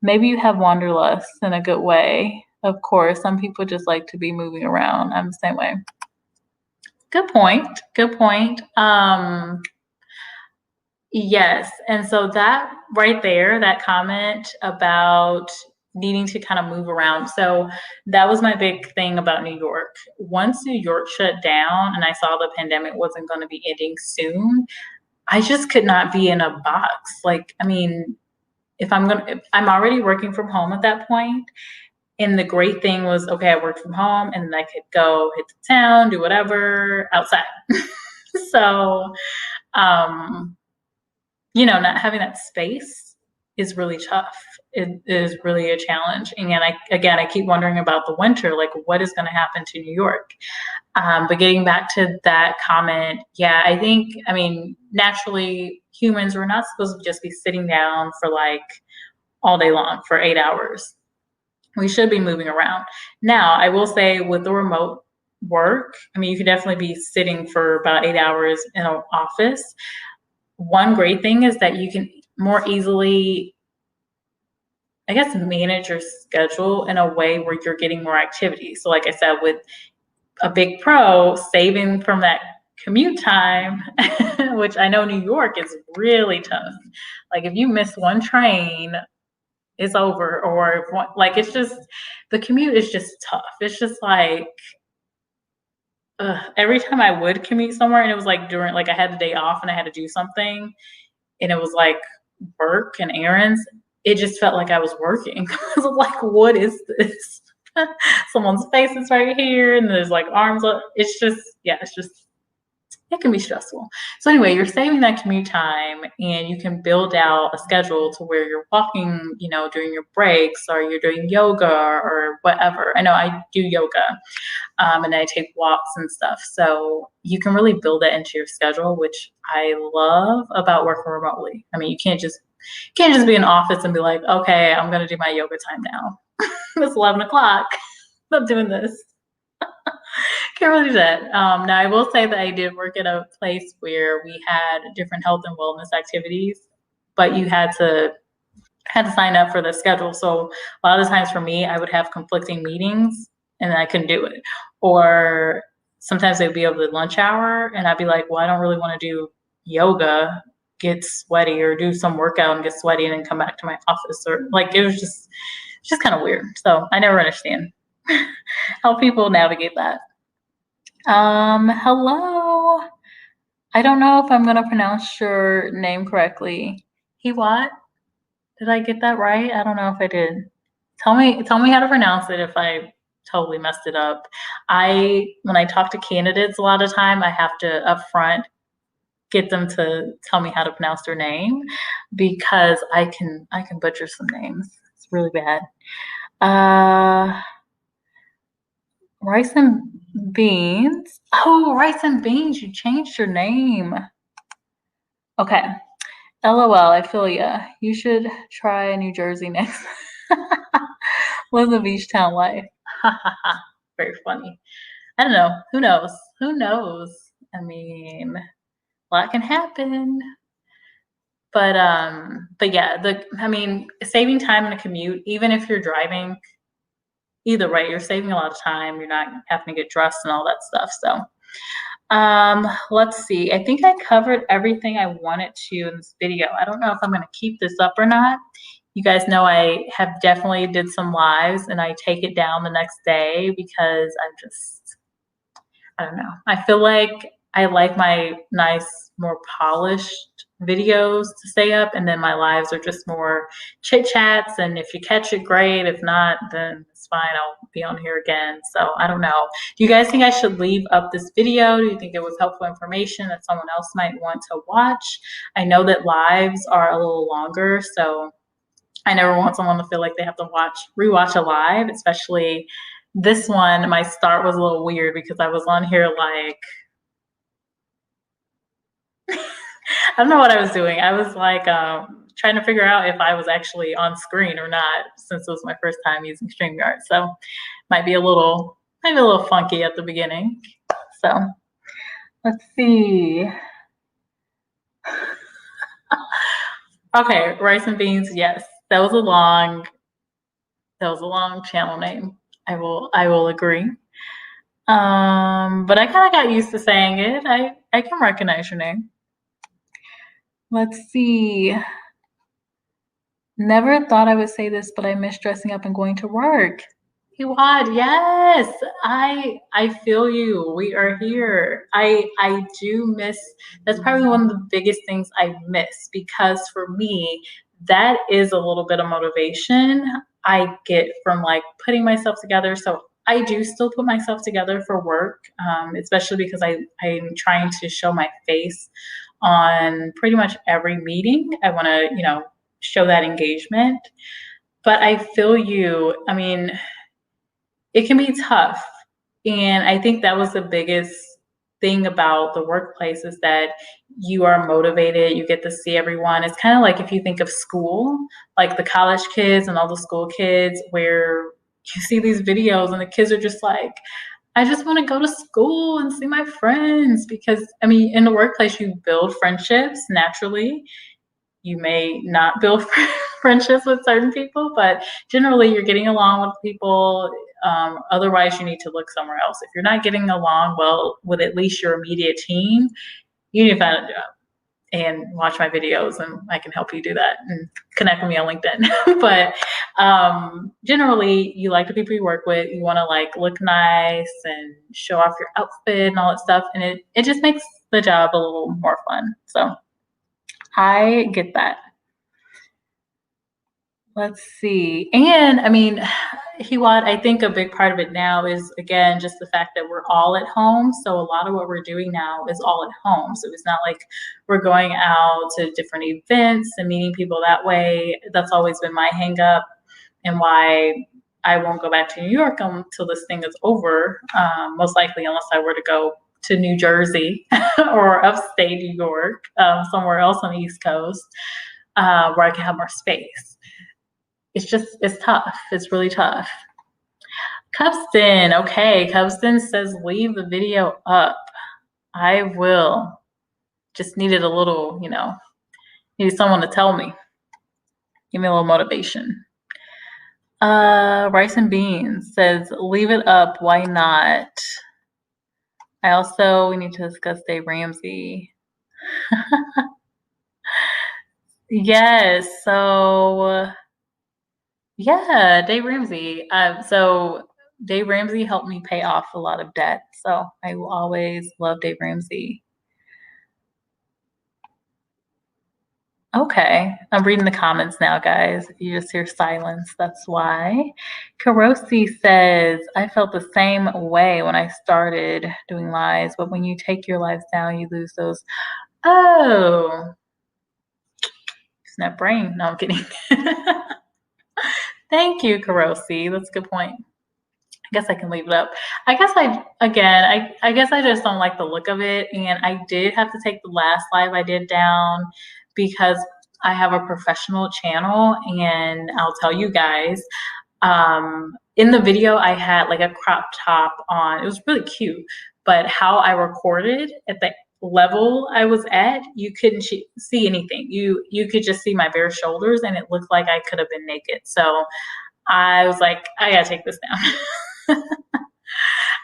Maybe you have wanderlust in a good way. Of course, some people just like to be moving around. I'm the same way. Good point. Good point. Yes. And so that right there, that comment about needing to kind of move around. So that was my big thing about New York. Once New York shut down and I saw the pandemic wasn't going to be ending soon, I just could not be in a box. Like, I mean, if I'm already working from home at that point, and the great thing was, okay, I worked from home and then I could go hit the town, do whatever outside. So, not having that space is really tough. It is really a challenge. And I keep wondering about the winter, like what is going to happen to New York? But getting back to that comment, yeah, I mean, naturally humans, we're not supposed to just be sitting down for like all day long for 8 hours. We should be moving around. Now, I will say with the remote work, I mean, you could definitely be sitting for about 8 hours in an office. One great thing is that you can more easily, I guess, manage your schedule in a way where you're getting more activity. So like I said, with a big pro, saving from that commute time, which I know New York is really tough. Like if you miss one train, it's over. Or it's just, the commute is just tough. It's just like, every time I would commute somewhere and it was like during, like I had the day off and I had to do something and it was like work and errands, it just felt like I was working. I was like, what is this? Someone's face is right here and there's like arms up. It's just, it can be stressful. So anyway, you're saving that commute time and you can build out a schedule to where you're walking, during your breaks, or you're doing yoga or whatever. I know I do yoga and I take walks and stuff. So you can really build that into your schedule, which I love about working remotely. I mean, you can't just be in office and be like, okay, I'm going to do my yoga time now. It's 11 o'clock. I'm doing this. Can't really do that. Now, I will say that I did work at a place where we had different health and wellness activities, but you had to sign up for the schedule. So a lot of the times for me, I would have conflicting meetings and I couldn't do it. Or sometimes they'd be over the lunch hour and I'd be like, well, I don't really want to do yoga, get sweaty, or do some workout and get sweaty and then come back to my office. Or like, it was just kind of weird. So I never understand how people navigate that. Hello. I don't know if I'm going to pronounce your name correctly. He what? Did I get that right? I don't know if I did. Tell me how to pronounce it if I totally messed it up. When I talk to candidates a lot of time, I have to upfront get them to tell me how to pronounce their name because I can butcher some names. It's really bad. Uh, rice and beans. Oh, rice and beans. You changed your name. Okay. LOL. I feel ya. You should try New Jersey next. Live the beach town life. Very funny. I don't know. Who knows? Who knows? I mean, a lot can happen. But yeah, I mean, saving time in a commute, even if you're driving, either way, you're saving a lot of time. You're not having to get dressed and all that stuff. So, let's see. I think I covered everything I wanted to in this video. I don't know if I'm going to keep this up or not. You guys know I have definitely did some lives and I take it down the next day because I don't know. I feel like I like my nice, more polished videos to stay up, and then my lives are just more chit chats. And if you catch it, great. If not, then it's fine. I'll be on here again. So I don't know. Do you guys think I should leave up this video? Do you think it was helpful information that someone else might want to watch? I know that lives are a little longer, so I never want someone to feel like they have to rewatch a live, especially this one. My start was a little weird because I was on here like I don't know what I was doing. I was like trying to figure out if I was actually on screen or not, since it was my first time using StreamYard. So might be a little funky at the beginning. So let's see. Okay, rice and beans. Yes, that was a long channel name. I will agree. But I kind of got used to saying it. I can recognize your name. Let's see. Never thought I would say this, but I miss dressing up and going to work. You would, yes. I feel you. We are here. I do miss. That's probably one of the biggest things I miss because for me, that is a little bit of motivation I get from like putting myself together. So I do still put myself together for work, especially because I'm trying to show my face on pretty much every meeting. I want to show that engagement. But I feel you. I mean, it can be tough. And I think that was the biggest thing about the workplace is that you are motivated, you get to see everyone. It's kind of like if you think of school, like the college kids and all the school kids, where you see these videos and the kids are just like, I just want to go to school and see my friends. Because, I mean, in the workplace, you build friendships naturally. You may not build friendships with certain people, but generally you're getting along with people. Otherwise, you need to look somewhere else. If you're not getting along well with at least your immediate team, you need to find a job and watch my videos, and I can help you do that and connect with me on LinkedIn. But generally, you like the people you work with. You want to like look nice and show off your outfit and all that stuff, and it just makes the job a little more fun. So I get that. Let's see. And I mean, Hiwat, I think a big part of it now is, again, just the fact that we're all at home. So a lot of what we're doing now is all at home. So it's not like we're going out to different events and meeting people that way. That's always been my hang up and why I won't go back to New York until this thing is over, most likely, unless I were to go to New Jersey or upstate New York, somewhere else on the East Coast, where I can have more space. It's tough. It's really tough. Cubston, okay. Cubston says leave the video up. I will. Just needed a little, needed someone to tell me. Give me a little motivation. Rice and Beans says leave it up. Why not? We need to discuss Dave Ramsey. Yes. So yeah, Dave Ramsey. So Dave Ramsey helped me pay off a lot of debt. So I will always love Dave Ramsey. Okay, I'm reading the comments now, guys. If you just hear silence, that's why. Karosi says, I felt the same way when I started doing lives, but when you take your lives down, you lose those. Oh, snap brain. No, I'm kidding. Thank you, Karosi. That's a good point. I guess I can leave it up. I guess I guess I just don't like the look of it. And I did have to take the last live I did down because I have a professional channel, and I'll tell you guys, in the video I had like a crop top on. It was really cute, but how I recorded at the level I was at, you couldn't see anything. You could just see my bare shoulders, and it looked like I could have been naked. So I was like, I gotta take this down.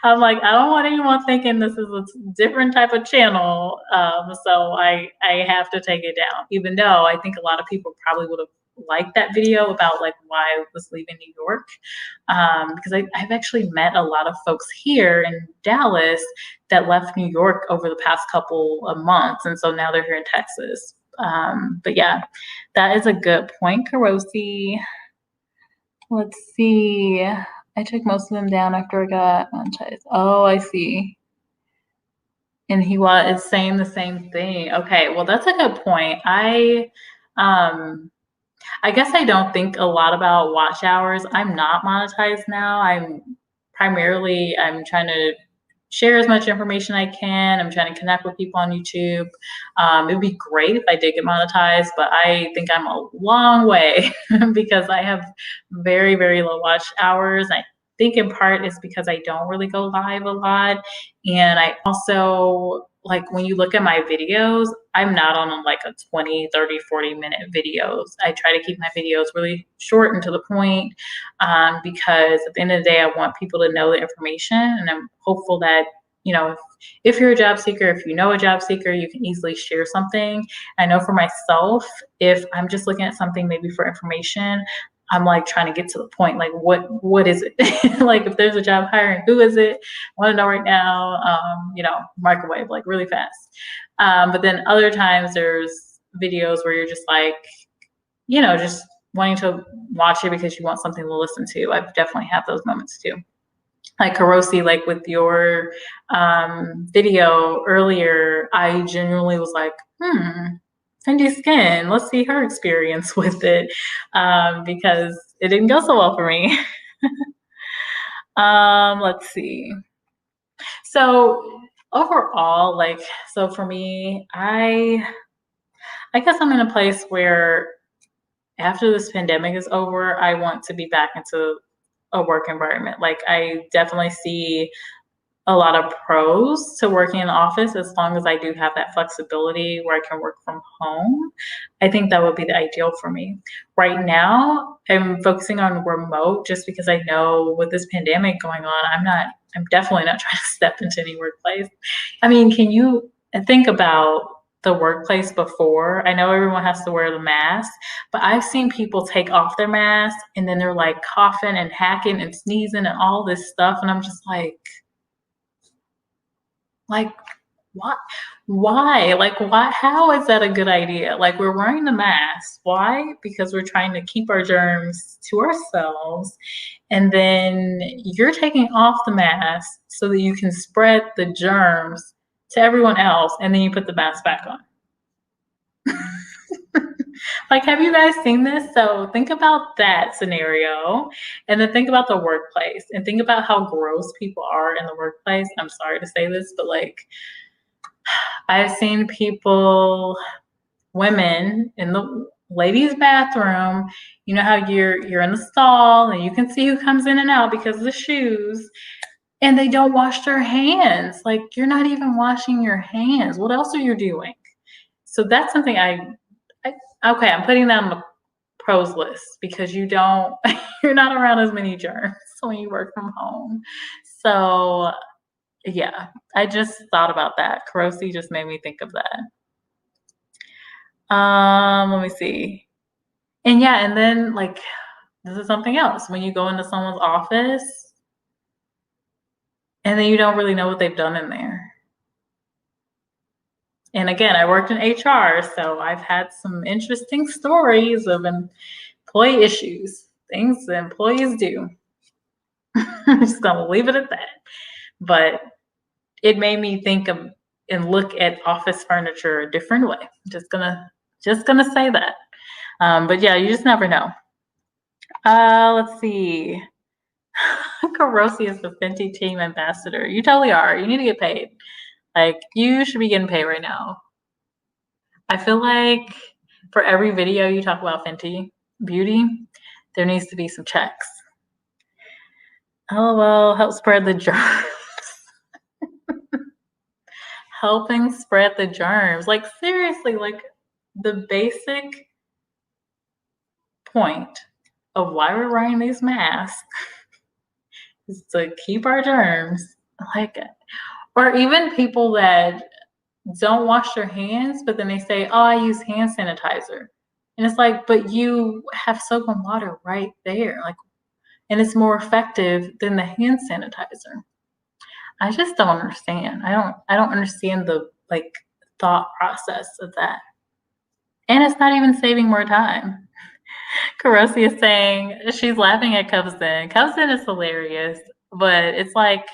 I'm like, I don't want anyone thinking this is a different type of channel. So I have to take it down, even though I think a lot of people probably would have liked that video about like why I was leaving New York. Because I've actually met a lot of folks here in Dallas that left New York over the past couple of months. And so now they're here in Texas. But yeah, that is a good point, Karosi. Let's see. I took most of them down after I got monetized. Oh, I see. And he is saying the same thing. Okay, well, that's a good point. I guess I don't think a lot about watch hours. I'm not monetized now. I'm trying to share as much information I can. I'm trying to connect with people on YouTube. It'd be great if I did get monetized, but I think I'm a long way because I have very, very low watch hours. I think in part is because I don't really go live a lot. And I also, like, when you look at my videos, I'm not on like a 20, 30, 40-minute videos. I try to keep my videos really short and to the point, because at the end of the day, I want people to know the information. And I'm hopeful that, you know, if you're a job seeker, if you know a job seeker, you can easily share something. I know for myself, if I'm just looking at something maybe for information, I'm like trying to get to the point, like what is it? Like if there's a job hiring, who is it? I want to know right now, microwave, like really fast. But then other times there's videos where you're just like, just wanting to watch it because you want something to listen to. I've definitely had those moments too. Like Karosi, like with your video earlier, I genuinely was like, Cindy Skin, let's see her experience with it, because it didn't go so well for me. Let's see. So overall, so for me, I guess I'm in a place where after this pandemic is over, I want to be back into a work environment. Like I definitely see a lot of pros to working in the office as long as I do have that flexibility where I can work from home. I think that would be the ideal for me. Right now, I'm focusing on remote just because I know with this pandemic going on, I'm definitely not trying to step into any workplace. I mean, can you think about the workplace before? I know everyone has to wear the mask, but I've seen people take off their mask and then they're like coughing and hacking and sneezing and all this stuff. And I'm just like, what? Why? Like, why? How is that a good idea? Like, we're wearing the mask. Why? Because we're trying to keep our germs to ourselves. And then you're taking off the mask so that you can spread the germs to everyone else. And then you put the mask back on. Like, have you guys seen this? So think about that scenario, and then think about the workplace, and think about how gross people are in the workplace. I'm sorry to say this, but like, I've seen women in the ladies' bathroom. You know how you're in the stall and you can see who comes in and out because of the shoes, and they don't wash their hands. Like, you're not even washing your hands. What else are you doing? So that's something okay, I'm putting that on the pros list because you're not around as many germs when you work from home. So yeah, I just thought about that. Karosi just made me think of that. Let me see. And yeah, and then like, this is something else. When you go into someone's office and then you don't really know what they've done in there. And again, I worked in HR, so I've had some interesting stories of employee issues, things that employees do. I'm just gonna leave it at that. But it made me think of and look at office furniture a different way. Just gonna say that. But yeah, you just never know. Let's see. Karosi is the Fenty team ambassador. You totally are. You need to get paid. Like, you should be getting paid right now. I feel like for every video you talk about Fenty beauty, there needs to be some checks. LOL, help spread the germs. Helping spread the germs. Like, seriously, like, the basic point of why we're wearing these masks is to keep our germs. Like, or even people that don't wash their hands, but then they say, oh, I use hand sanitizer. And it's like, but you have soap and water right there. Like, and it's more effective than the hand sanitizer. I just don't understand. I don't understand the like thought process of that. And it's not even saving more time. Karosi is saying she's laughing at Cubsden. Cubsden is hilarious, but it's like,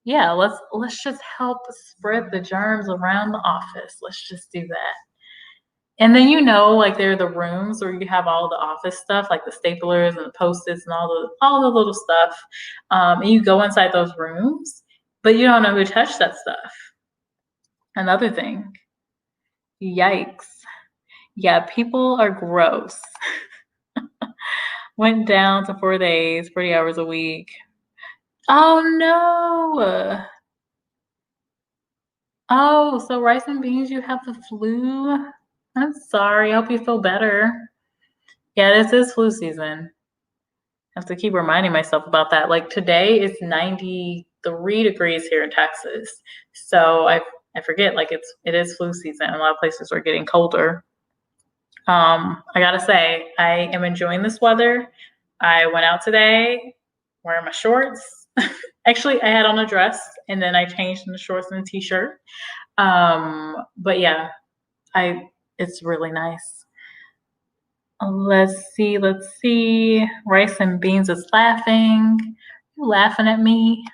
yeah, let's just help spread the germs around the office. Let's just do that. And then like there are the rooms where you have all the office stuff, like the staplers and the post-its and all the little stuff. And you go inside those rooms, but you don't know who touched that stuff. Another thing. Yikes. Yeah, people are gross. Went down to 4 days, 40 hours a week. Oh no. Oh, so rice and beans, you have the flu? I'm sorry. I hope you feel better. Yeah, this is flu season. I have to keep reminding myself about that. Like today is 93 degrees here in Texas. So I forget, like it is flu season. A lot of places are getting colder. I gotta say, I am enjoying this weather. I went out today wearing my shorts. Actually, I had on a dress and then I changed into shorts and a t-shirt. But yeah, it's really nice. Let's see. Rice and beans is laughing. You laughing at me?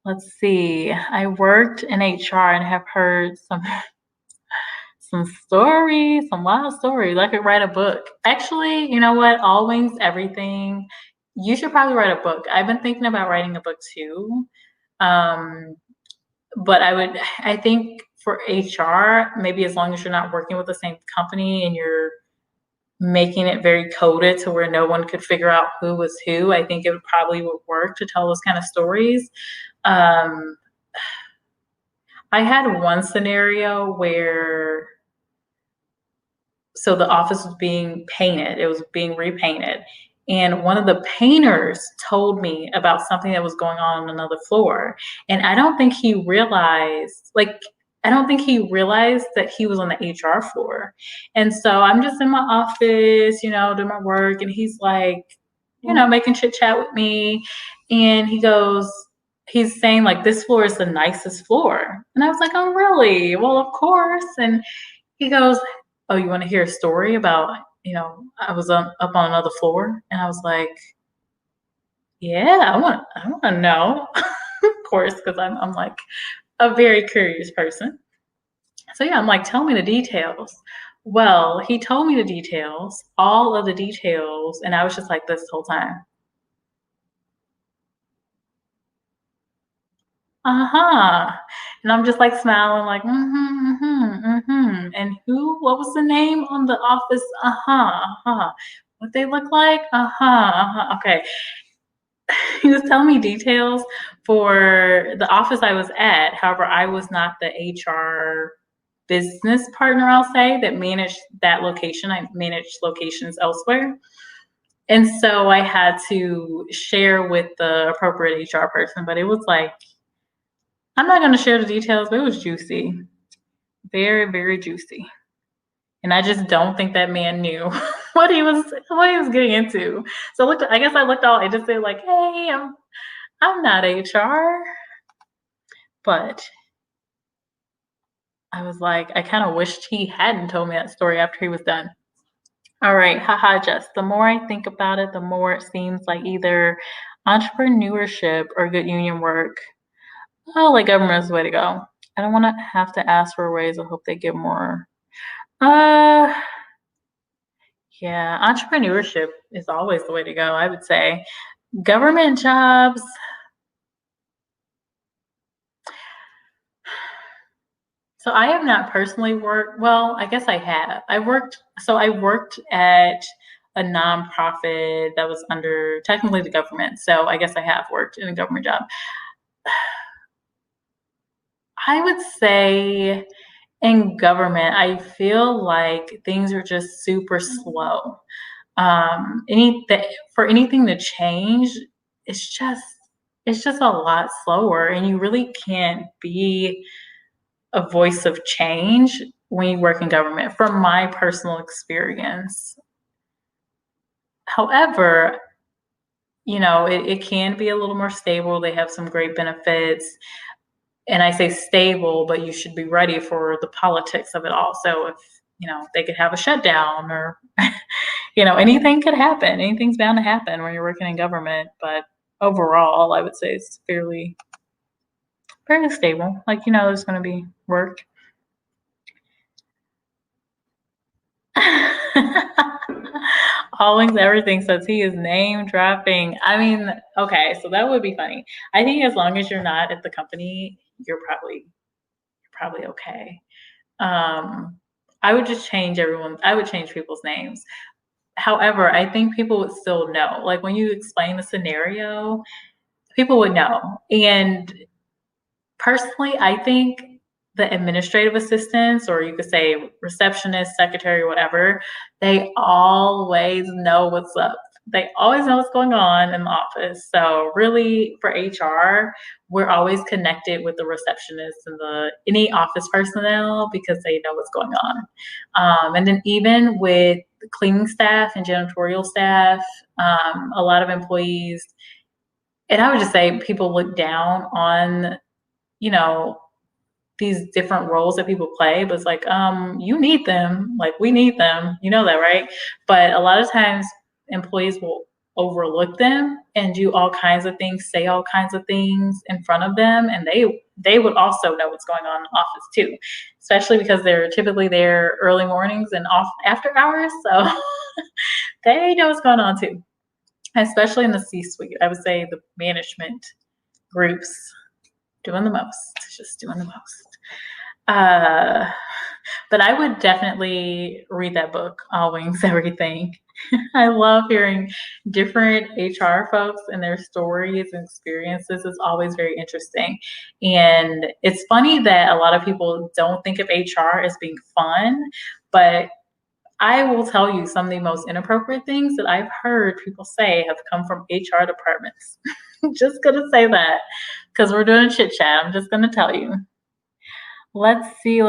Let's see. I worked in HR and have heard some stories, some wild stories. I could write a book. Actually, you know what? All Wings Everything. You should probably write a book. I've been thinking about writing a book too. But I think for HR, maybe as long as you're not working with the same company and you're making it very coded to where no one could figure out who was who, I think it would work to tell those kind of stories. I had one scenario where the office was being painted. It was being repainted. And one of the painters told me about something that was going on another floor. And I don't think he realized that he was on the HR floor. And so I'm just in my office, doing my work. And he's like, making chit chat with me. And he's saying like, this floor is the nicest floor. And I was like, oh, really? Well, of course. And he goes, oh, you want to hear a story about, I was up on another floor? And I was like, yeah, I want to know. Of course, because I'm like a very curious person. So yeah, I'm like, tell me the details. Well, he told me the details, all of the details, and I was just like this whole time. Uh-huh. And I'm just like smiling, like, And what was the name on the office? Uh-huh. What they look like? Okay. He was telling me details for the office I was at. However, I was not the HR business partner, I'll say, that managed that location. I managed locations elsewhere. And so I had to share with the appropriate HR person, but it was like, I'm not going to share the details, but it was juicy. Very, very juicy. And I just don't think that man knew what he was getting into. So I guess I looked all innocent, like, hey, I'm not HR. But I was like, I kind of wished he hadn't told me that story after he was done. All right, haha, Jess. The more I think about it, the more it seems like either entrepreneurship or good union work. Oh, like government is the way to go. I don't want to have to ask for a raise. I hope they give more. Uh, yeah, entrepreneurship is always the way to go, I would say. Government jobs, so I have not personally worked, well, I guess I have. I worked at a nonprofit that was under technically the government. So I guess I have worked in a government job. I would say in government, I feel like things are just super slow. Anything for anything to change, it's just it's just a lot slower, and you really can't be a voice of change when you work in government, from my personal experience. However, it can be a little more stable. They have some great benefits. And I say stable, but you should be ready for the politics of it all. So if, they could have a shutdown or, anything could happen. Anything's bound to happen when you're working in government. But overall, I would say it's fairly stable. Like, there's going to be work. Always everything says he is name dropping. I mean, okay, so that would be funny. I think as long as you're not at the company, you're probably okay. I would just I would change people's names. However, I think people would still know. Like when you explain the scenario, people would know. And personally, I think the administrative assistants, or you could say receptionist, secretary, whatever, they always know what's up. They always know what's going on in the office. So really for HR, we're always connected with the receptionists and any office personnel because they know what's going on. And then even with the cleaning staff and janitorial staff, a lot of employees, and I would just say people look down on, you know, these different roles that people play, but it's like, you need them. Like we need them. You know that, right? But a lot of times employees will overlook them and do all kinds of things, say all kinds of things in front of them. And they would also know what's going on in the office too, especially because they're typically there early mornings and off after hours. So they know what's going on too, especially in the C-suite. I would say the management groups doing the most, just doing the most. But I would definitely read that book, All Wings, Everything. I love hearing different HR folks and their stories and experiences. It's always very interesting. And it's funny that a lot of people don't think of HR as being fun, but I will tell you some of the most inappropriate things that I've heard people say have come from HR departments. Just gonna say that because we're doing chit chat. I'm just gonna tell you. Let's see.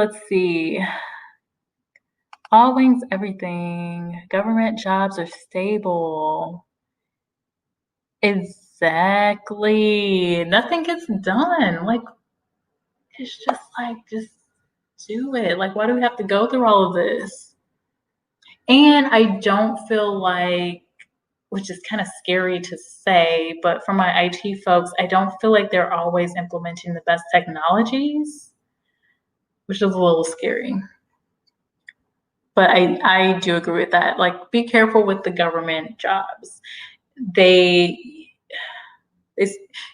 All wings, everything. Government jobs are stable. Exactly. Nothing gets done. Like, it's just like, just do it. Like, why do we have to go through all of this? And I don't feel like, which is kind of scary to say, but for my IT folks, I don't feel like they're always implementing the best technologies, which is a little scary. But I do agree with that. Like, be careful with the government jobs.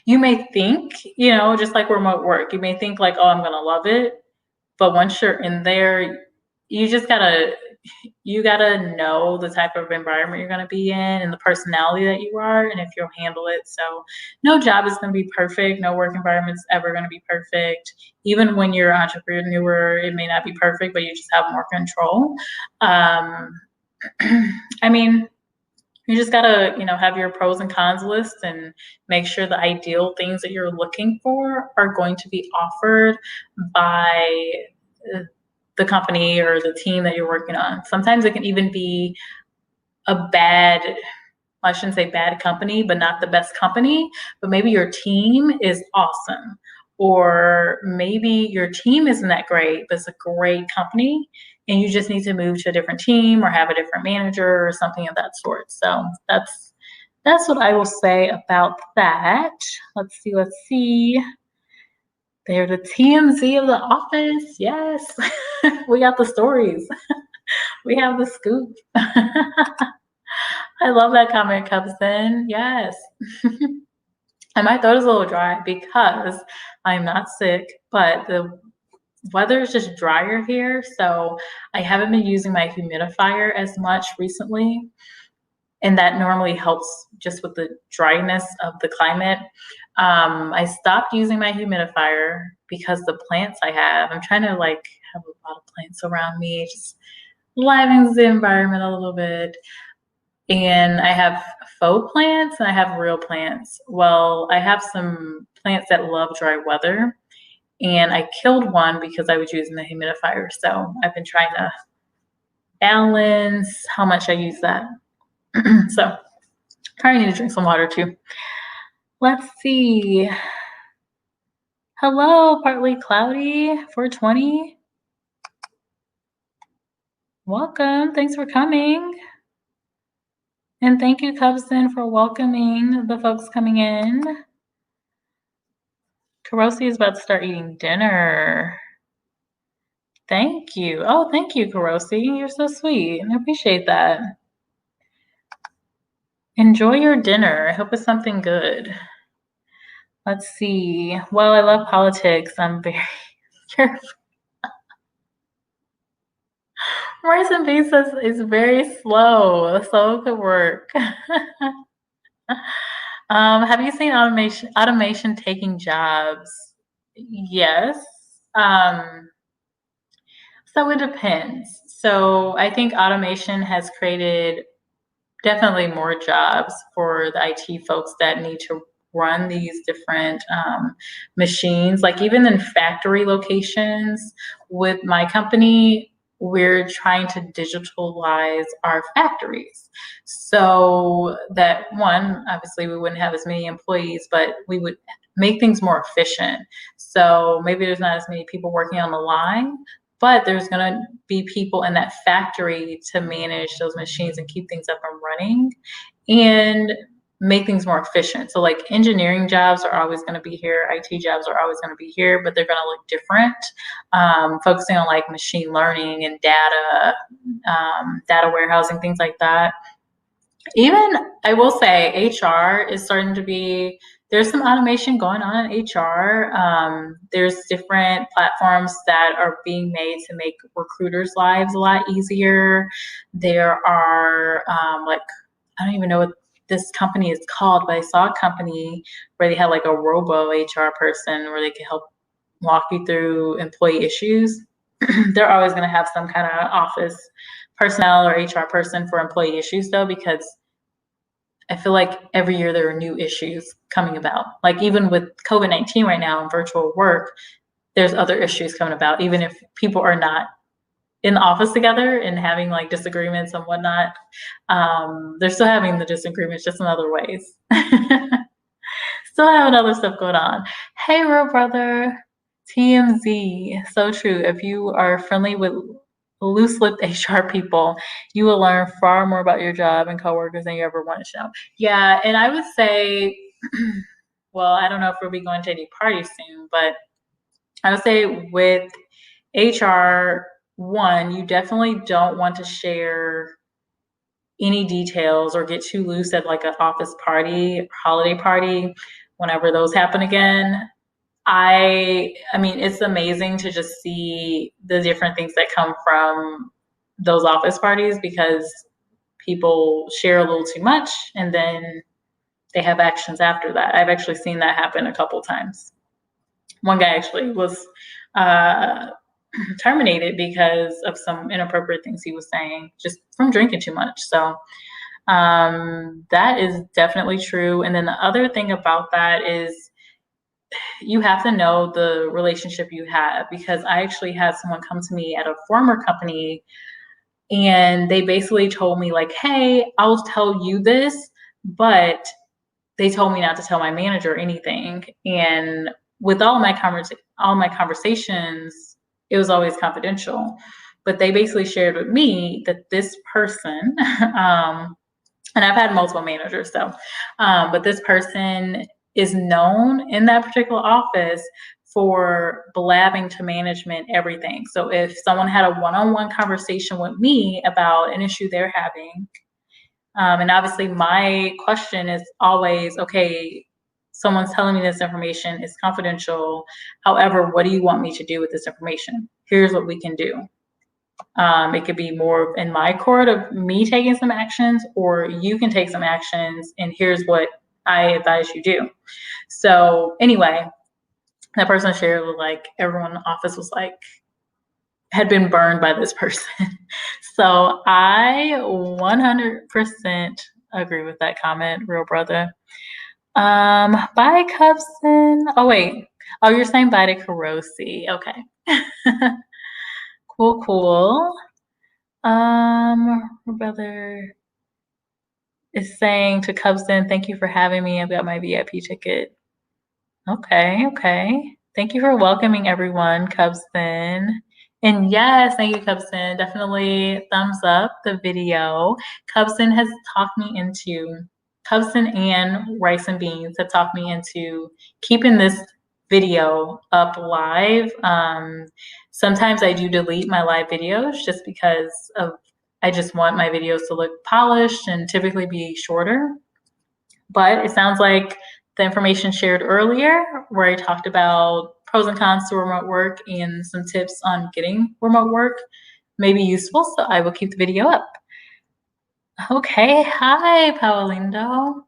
You may think, just like remote work, you may think like, oh, I'm going to love it. But once you're in there, you just gotta know the type of environment you're gonna be in and the personality that you are, and if you'll handle it. So no job is gonna be perfect. No work environment's ever gonna be perfect. Even when you're an entrepreneur, it may not be perfect, but you just have more control. I mean, you just gotta, have your pros and cons list and make sure the ideal things that you're looking for are going to be offered by the company or the team that you're working on. Sometimes it can even be I shouldn't say bad company, but not the best company, but maybe your team is awesome. or maybe your team isn't that great, but it's a great company and you just need to move to a different team or have a different manager or something of that sort. So that's what I will say about that. Let's see. They're the TMZ of the office. Yes. We got the stories. We have the scoop. I love that comment, Cubson. Yes. And my throat is a little dry because I'm not sick, but the weather is just drier here. So I haven't been using my humidifier as much recently. And that normally helps just with the dryness of the climate. I stopped using my humidifier because the plants I have, I'm trying to like have a lot of plants around me, just livens the environment a little bit. And I have faux plants and I have real plants. Well, I have some plants that love dry weather, and I killed one because I was using the humidifier. So I've been trying to balance how much I use that. So probably need to drink some water too. Let's see. Hello, partly cloudy 420. Welcome. Thanks for coming. And thank you, Cubson, for welcoming the folks coming in. Karosi is about to start eating dinner. Thank you. Oh, thank you, Karosi. You're so sweet. I appreciate that. Enjoy your dinner. I hope it's something good. Let's see. Well, I love politics. I'm very careful. Rice and beans is very slow, so it could work. Have you seen automation taking jobs? Yes. So it depends. So I think automation has created definitely more jobs for the IT folks that need to run these different machines. Like even in factory locations with my company, we're trying to digitalize our factories so that one, obviously we wouldn't have as many employees, but we would make things more efficient. So maybe there's not as many people working on the line, but there's going to be people in that factory to manage those machines and keep things up and running and make things more efficient. So like engineering jobs are always going to be here, IT jobs are always going to be here, but they're going to look different. Focusing on like machine learning and data warehousing, things like that. Even I will say HR is starting to be, there's some automation going on in HR. There's different platforms that are being made to make recruiters' lives a lot easier. There are like, I don't even know what this company is called, but I saw a company where they had like a robo HR person where they could help walk you through employee issues. They're always going to have some kind of office personnel or HR person for employee issues though, because I feel like every year there are new issues coming about. Like even with COVID-19 right now and virtual work, there's other issues coming about, even if people are not in the office together and having like disagreements and whatnot. They're still having the disagreements just in other ways. Still having other stuff going on. Hey, real brother, TMZ. So true. If you are friendly with loose-lipped HR people, you will learn far more about your job and coworkers than you ever wanted to know. Yeah, and I would say, well, I don't know if we'll be going to any parties soon, but I would say with HR, one, you definitely don't want to share any details or get too loose at like an office party, holiday party, whenever those happen again. I mean, it's amazing to just see the different things that come from those office parties because people share a little too much and then they have actions after that. I've actually seen that happen a couple times. One guy actually was terminated because of some inappropriate things he was saying just from drinking too much. So that is definitely true. And then the other thing about that is you have to know the relationship you have, because I actually had someone come to me at a former company and they basically told me like, hey, I'll tell you this, but they told me not to tell my manager anything. And with all my conversations, it was always confidential. But they basically shared with me that this person, and I've had multiple managers though, but this person is known in that particular office for blabbing to management everything. So if someone had a one-on-one conversation with me about an issue they're having, and obviously my question is always, okay, someone's telling me this information is confidential. However, what do you want me to do with this information? Here's what we can do. It could be more in my court of me taking some actions, or you can take some actions, and here's what I advise you do. So anyway, that person shared with like everyone in the office was like, had been burned by this person. So I 100% agree with that comment, real brother. Bye, Cubson. Oh, wait. Oh, you're saying bye to Karosi. Okay. Cool. Brother is saying to Cubson, thank you for having me. I've got my VIP ticket. Okay. Thank you for welcoming everyone, Cubson. And yes, thank you, Cubson. Definitely thumbs up the video. Cubson and Rice and Beans have talked me into keeping this video up live. Sometimes I do delete my live videos just because I just want my videos to look polished and typically be shorter. But it sounds like the information shared earlier, where I talked about pros and cons to remote work and some tips on getting remote work, may be useful. So I will keep the video up. Okay. Hi, Paolindo.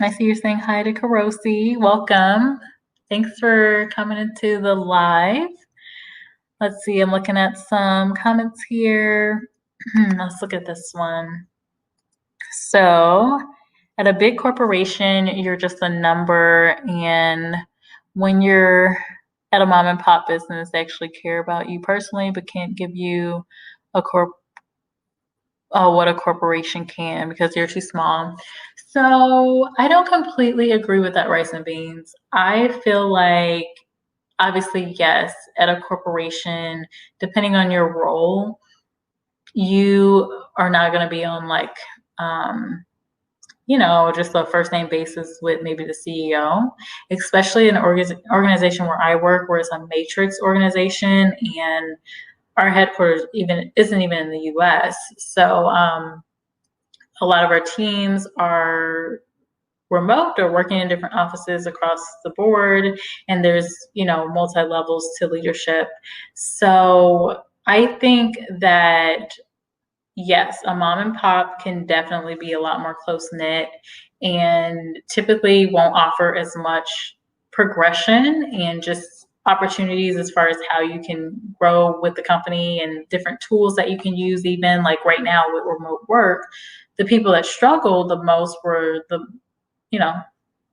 I see you're saying hi to Karosi. Welcome. Thanks for coming into the live. Let's see. I'm looking at some comments here. Let's look at this one. So, at a big corporation, you're just a number, and when you're at a mom and pop business, they actually care about you personally, but can't give you what a corporation can because you're too small. So I don't completely agree with that, Rice and Beans. I feel like, obviously, yes, at a corporation, depending on your role, you are not going to be on like just a first name basis with maybe the CEO, especially in an organization where I work, where it's a matrix organization and our headquarters isn't even in the US. So a lot of our teams are remote or working in different offices across the board, and there's multi-levels to leadership. So I think that yes, a mom and pop can definitely be a lot more close-knit and typically won't offer as much progression and just opportunities as far as how you can grow with the company and different tools that you can use. Even like right now with remote work, the people that struggled the most were the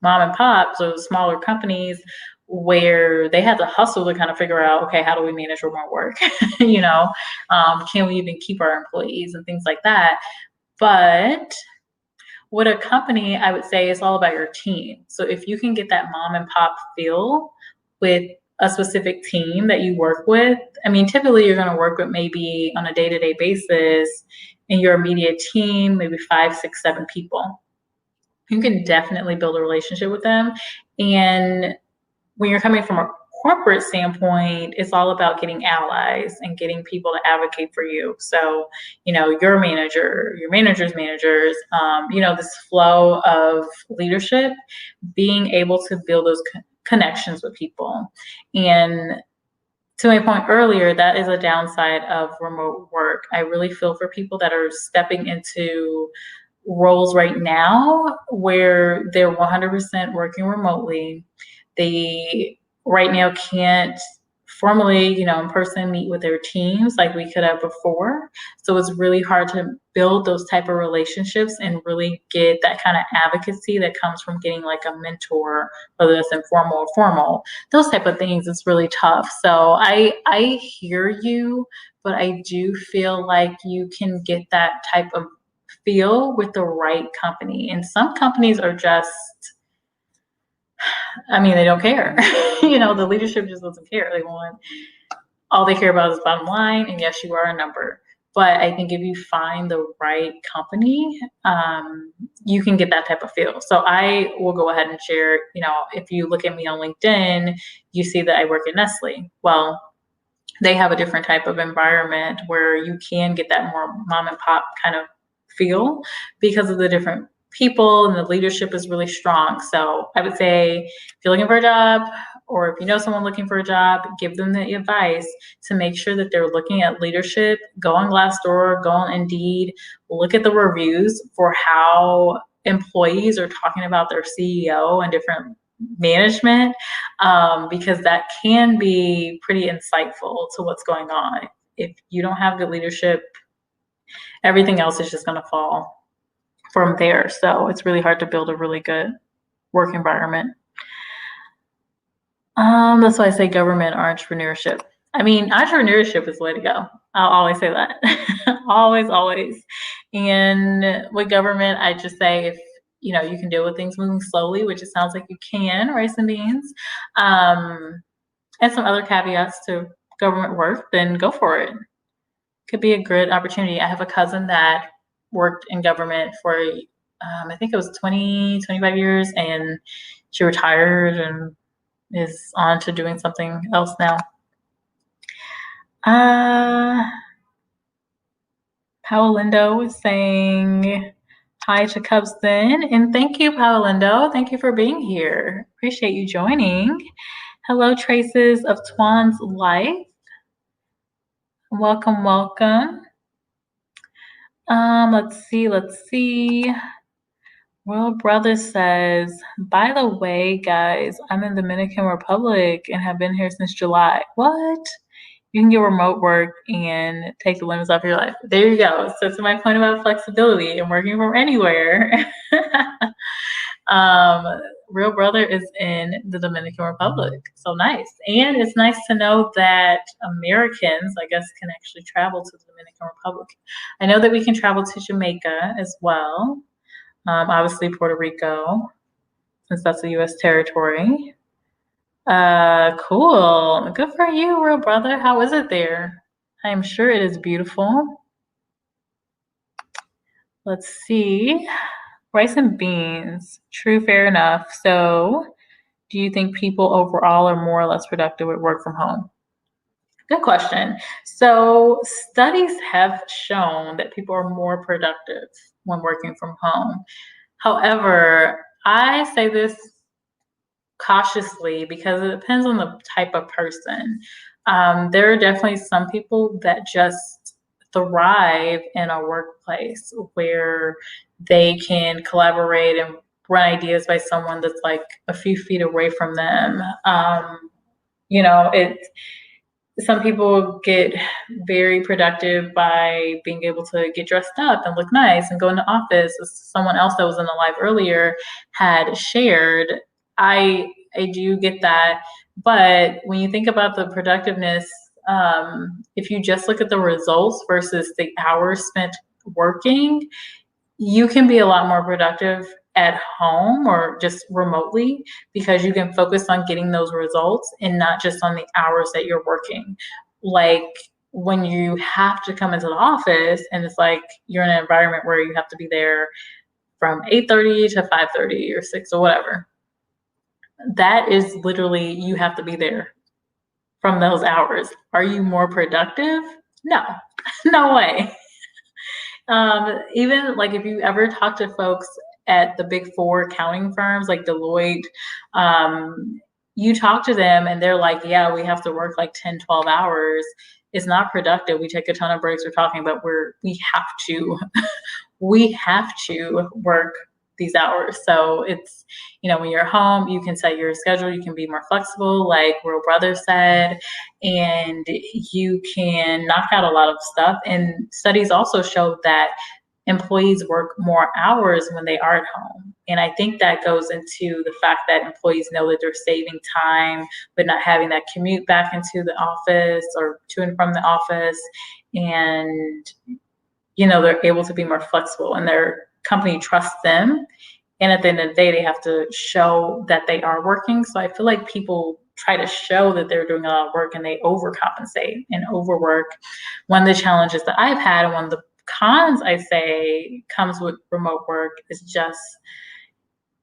mom and pops or smaller companies, where they had to hustle to kind of figure out, okay, how do we manage remote work? Can we even keep our employees and things like that? But with a company, I would say it's all about your team. So if you can get that mom and pop feel with a specific team that you work with, I mean, typically you're going to work with maybe on a day-to-day basis in your immediate team, maybe 5, 6, 7 people. You can definitely build a relationship with them. And when you're coming from a corporate standpoint, it's all about getting allies and getting people to advocate for you. So, your manager, your manager's managers, this flow of leadership, being able to build those connections with people. And to my point earlier, that is a downside of remote work. I really feel for people that are stepping into roles right now where they're 100% working remotely. They right now can't formally, in person meet with their teams like we could have before. So it's really hard to build those type of relationships and really get that kind of advocacy that comes from getting like a mentor, whether it's informal or formal. Those type of things is really tough. So I hear you, but I do feel like you can get that type of feel with the right company. And some companies are just I mean, they don't care. The leadership just doesn't care. All they care about is bottom line. And yes, you are a number. But I think if you find the right company, you can get that type of feel. So I will go ahead and share, if you look at me on LinkedIn, you see that I work at Nestle. Well, they have a different type of environment where you can get that more mom and pop kind of feel because of the different people, and the leadership is really strong. So I would say if you're looking for a job, or if you know someone looking for a job, give them the advice to make sure that they're looking at leadership. Go on Glassdoor, go on Indeed, look at the reviews for how employees are talking about their CEO and different management, because that can be pretty insightful to what's going on. If you don't have good leadership, everything else is just going to fall from there. So it's really hard to build a really good work environment. That's why I say government or entrepreneurship. I mean, entrepreneurship is the way to go. I'll always say that. Always, always. And with government, I just say if you can deal with things moving slowly, which it sounds like you can, rice and beans, and some other caveats to government work, then go for it. Could be a good opportunity. I have a cousin that worked in government for, I think it was 25 years, and she retired and is on to doing something else now. Paolindo is saying hi to Cubston, and thank you, Paolindo. Thank you for being here. Appreciate you joining. Hello, Traces of Twan's Life. Welcome, welcome. Let's see. Will Brother says, by the way, guys, I'm in the Dominican Republic and have been here since July. What? You can get remote work and take the limits off your life. There you go. So to my point about flexibility and working from anywhere, Real Brother is in the Dominican Republic. So nice. And it's nice to know that Americans, I guess, can actually travel to the Dominican Republic. I know that we can travel to Jamaica as well. Obviously Puerto Rico, since that's a U.S. territory. Cool. Good for you, Real Brother. How is it there? I am sure it is beautiful. Let's see. Rice and beans. True, fair enough. So, do you think people overall are more or less productive at work from home? Good question. So, studies have shown that people are more productive when working from home. However, I say this cautiously because it depends on the type of person. There are definitely some people that just thrive in a workplace where they can collaborate and run ideas by someone that's like a few feet away from them. It's some people get very productive by being able to get dressed up and look nice and go in the office. Someone else that was in the live earlier had shared. I do get that, but when you think about the productiveness, if you just look at the results versus the hours spent working, you can be a lot more productive at home or just remotely because you can focus on getting those results and not just on the hours that you're working. Like when you have to come into the office and it's like you're in an environment where you have to be there from 8:30 to 5:30 or 6 or whatever. That is literally, you have to be there from those hours. Are you more productive? No, no way. Even like if you ever talk to folks at the big four accounting firms like Deloitte, you talk to them and they're like, yeah, we have to work like 10, 12 hours. It's not productive. We take a ton of breaks. We're talking about we have to, we have to work these hours. So it's, when you're home, you can set your schedule, you can be more flexible, like Real Brother said, and you can knock out a lot of stuff. And studies also show that employees work more hours when they are at home. And I think that goes into the fact that employees know that they're saving time, but not having that commute back into the office or to and from the office. And, they're able to be more flexible and their company trusts them. And at the end of the day, they have to show that they are working. So I feel like people try to show that they're doing a lot of work and they overcompensate and overwork. One of the challenges that I've had, and one of the cons I say comes with remote work, is just,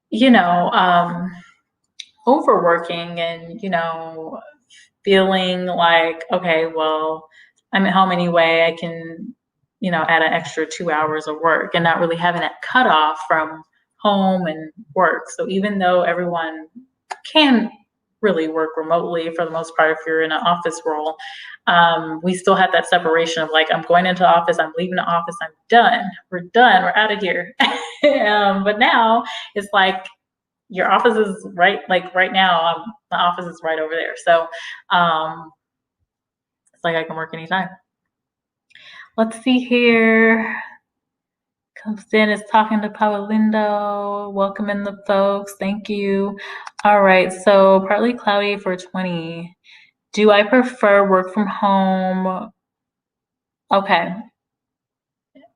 you know, overworking and, feeling like, okay, well, I'm at home anyway. I can, add an extra 2 hours of work and not really having that cutoff from home and work. So even though everyone can really work remotely for the most part if you're in an office role, we still have that separation of like, I'm going into the office, I'm leaving the office, I'm done. We're done. We're out of here. But now it's like, your office is right now, the office is right over there. So it's like I can work anytime. Let's see here. Comes in, is talking to Paolindo. Welcoming the folks. Thank you. All right. So partly cloudy for 20. Do I prefer work from home? Okay.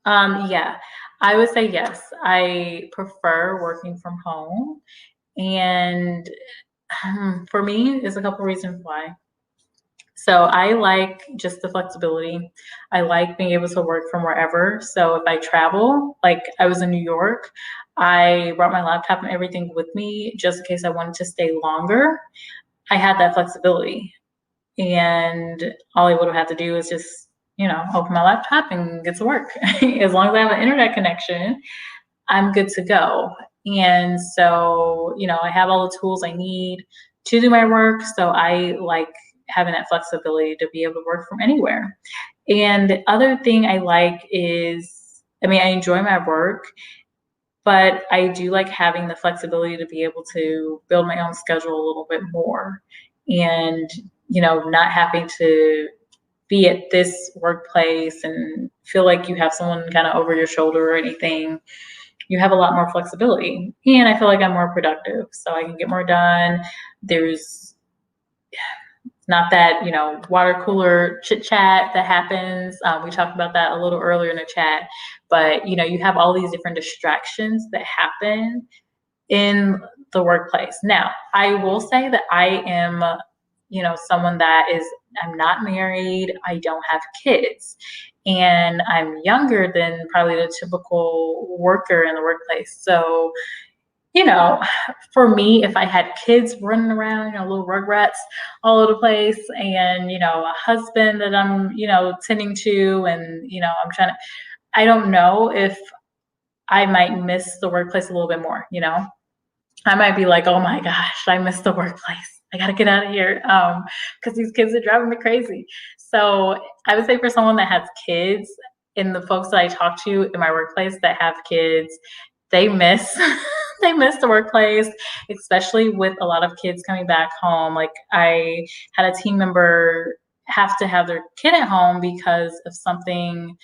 Yeah, I would say yes. I prefer working from home. And for me, there's a couple reasons why. So I like just the flexibility. I like being able to work from wherever. So if I travel, like I was in New York, I brought my laptop and everything with me just in case I wanted to stay longer. I had that flexibility. And all I would have had to do is just, open my laptop and get to work. As long as I have an internet connection, I'm good to go. And so, I have all the tools I need to do my work. So I like having that flexibility to be able to work from anywhere. And the other thing I like is, I enjoy my work, but I do like having the flexibility to be able to build my own schedule a little bit more and, not having to be at this workplace and feel like you have someone kind of over your shoulder or anything. You have a lot more flexibility, and I feel like I'm more productive, so I can get more done. There's not that, water cooler chit chat that happens. We talked about that a little earlier in the chat, but you have all these different distractions that happen in the workplace. Now, I will say that I am, someone that is, I'm not married, I don't have kids, and I'm younger than probably the typical worker in the workplace. So, for me, if I had kids running around, little rugrats all over the place, and, a husband that I'm, tending to, and, I'm trying to, I don't know if I might miss the workplace a little bit more, I might be like, oh my gosh, I miss the workplace. I gotta get out of here because these kids are driving me crazy. So I would say for someone that has kids, and the folks that I talk to in my workplace that have kids, they miss they miss the workplace, especially with a lot of kids coming back home. Like I had a team member have to have their kid at home because of someone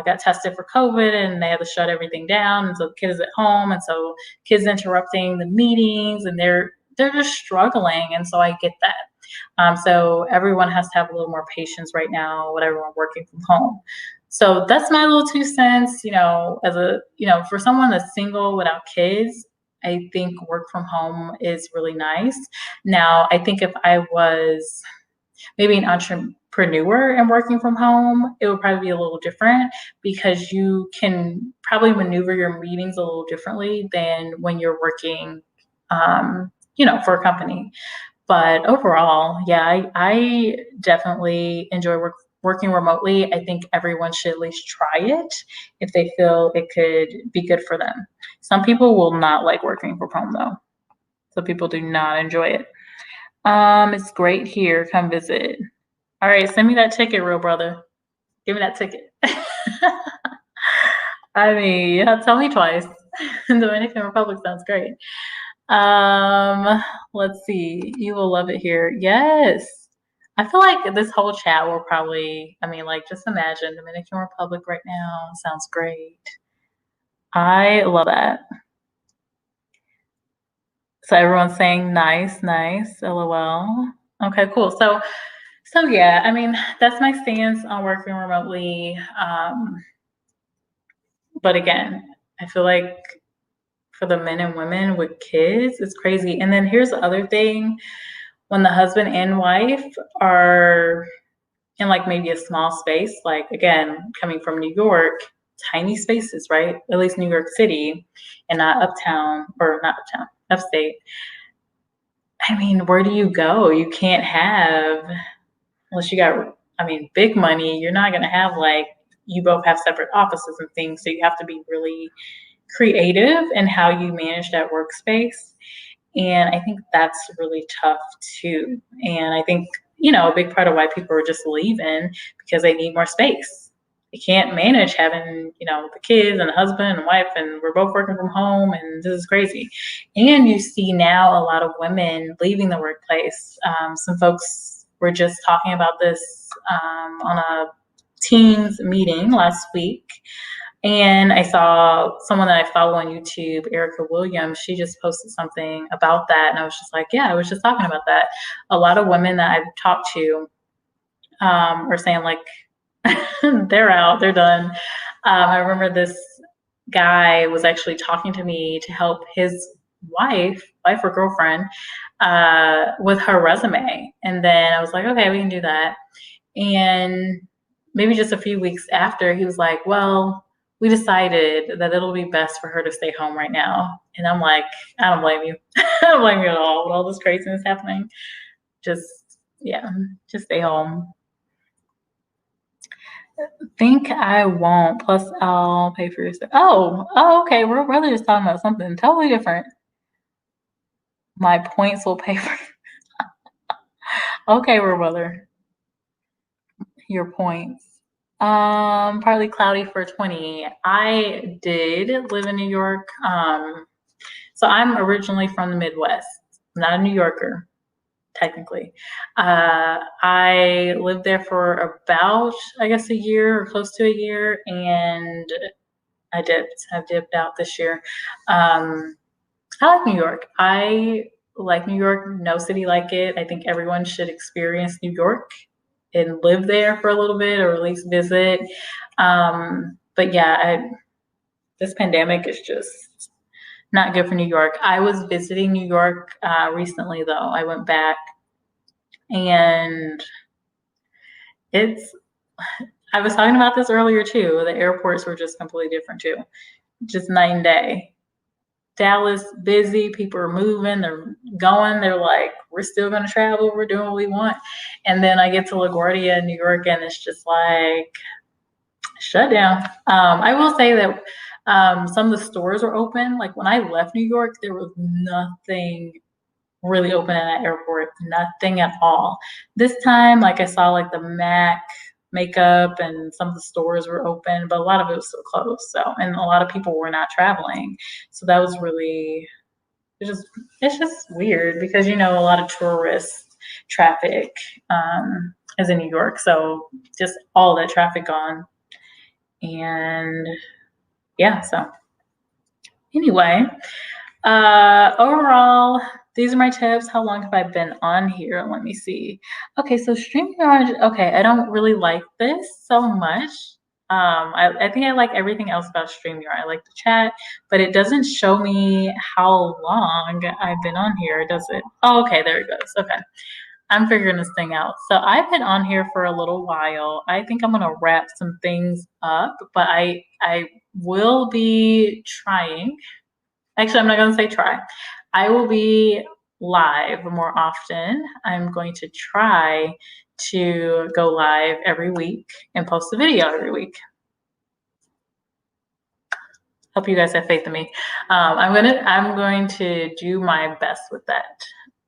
got tested for COVID and they had to shut everything down. And so the kid is at home. And so kids interrupting the meetings and they're just struggling. And so I get that. So everyone has to have a little more patience right now with everyone working from home. So that's my little 2 cents, for someone that's single without kids, I think work from home is really nice. Now, I think if I was maybe an entrepreneur and working from home, it would probably be a little different because you can probably maneuver your meetings a little differently than when you're working, for a company. But overall, yeah, I definitely enjoy working remotely. I think everyone should at least try it if they feel it could be good for them. Some people will not like working from home though. Some people do not enjoy it. It's great here. Come visit. All right, send me that ticket, real brother. Give me that ticket. Tell me twice. Dominican Republic sounds great. Let's see. You will love it here. Yes. I feel like this whole chat will probably, just imagine Dominican Republic right now. Sounds great. I love that. So everyone's saying nice, LOL. Okay, cool. So yeah, that's my stance on working remotely. But again, I feel like for the men and women with kids, it's crazy. And then here's the other thing, when the husband and wife are in like maybe a small space, like again, coming from New York, tiny spaces, right? At least New York City and not uptown or not uptown, upstate. I mean, where do you go? You can't have, unless you got, I mean, big money, you're not going to have like, you both have separate offices and things. So you have to be really creative in how you manage that workspace. And I think that's really tough too. And I think, a big part of why people are just leaving because they need more space. They can't manage having, the kids and the husband and wife, and we're both working from home, and this is crazy. And you see now a lot of women leaving the workplace. Some folks were just talking about this on a Teams meeting last week. And I saw someone that I follow on YouTube, Erica Williams, she just posted something about that. And I was just like, yeah, I was just talking about that. A lot of women that I've talked to are saying like, they're out, they're done. I remember this guy was actually talking to me to help his wife or girlfriend with her resume. And then I was like, okay, we can do that. And maybe just a few weeks after, he was like, well, we decided that it'll be best for her to stay home right now. And I'm like, I don't blame you. I don't blame you at all with all this craziness happening. Just stay home. Think I won't. Plus, I'll pay for your stuff. Oh, okay. We're really just talking about something totally different. My points will pay for. Okay, we're brother. Your points. Partly cloudy for 20. I did live in New York. So I'm originally from the Midwest, not a New Yorker, technically. I lived there for about, I guess, a year or close to a year, and I've dipped out this year. I like New York. I like New York. No city like it. I think everyone should experience New York and live there for a little bit, or at least visit. But yeah, this pandemic is just not good for New York. I was visiting New York recently, though. I went back, and I was talking about this earlier too. The airports were just completely different too. Just night and day. Dallas, busy, people are moving, they're going, they're like, we're still going to travel, we're doing what we want. And then I get to LaGuardia, New York, and it's just like shut down. I will say that some of the stores were open. Like when I left New York, there was nothing really open in that airport, nothing at all. This time, like I saw like the MAC makeup and some of the stores were open, but a lot of it was still closed. So, and a lot of people were not traveling. So that was really, it's just weird because, a lot of tourist traffic is in New York. So just all that traffic gone. And yeah, so anyway, overall, these are my tips. How long have I been on here? Let me see. Okay, so StreamYard, okay, I don't really like this so much. I think I like everything else about StreamYard. I like the chat, but it doesn't show me how long I've been on here, does it? Oh, okay, there it goes. Okay. I'm figuring this thing out. So I've been on here for a little while. I think I'm gonna wrap some things up, but I will be trying. Actually, I'm not gonna say try. I will be live more often. I'm going to try to go live every week and post a video every week. Hope you guys have faith in me. I'm going to do my best with that.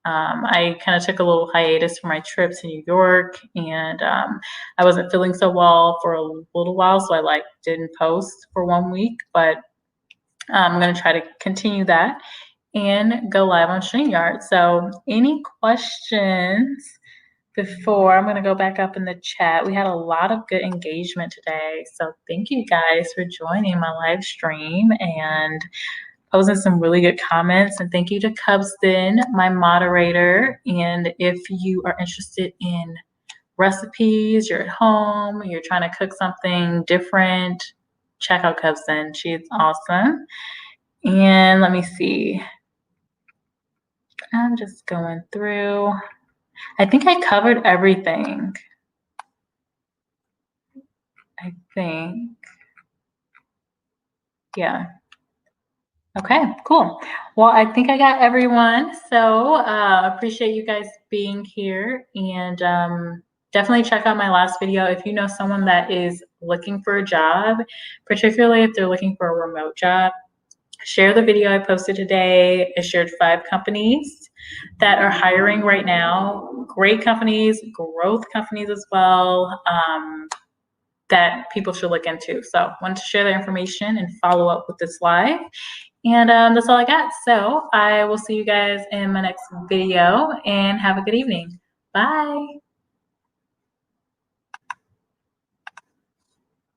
I kind of took a little hiatus for my trip to New York, and I wasn't feeling so well for a little while, so I didn't post for 1 week, but I'm going to try to continue that and go live on StreamYard. So any questions before I'm going to go back up in the chat? We had a lot of good engagement today. So thank you guys for joining my live stream and posting some really good comments. And thank you to Cubston, my moderator. And if you are interested in recipes, you're at home, you're trying to cook something different, check out Cousin. She's awesome. And let me see. I'm just going through. I think I covered everything. I think. Yeah. Okay, cool. Well, I think I got everyone. So appreciate you guys being here, and definitely check out my last video if you know someone that is looking for a job, particularly if they're looking for a remote job. Share the video I posted today. I shared 5 companies that are hiring right now. Great companies, growth companies as well, that people should look into. So wanted to share that information and follow up with this live. And that's all I got. So I will see you guys in my next video, and have a good evening. Bye.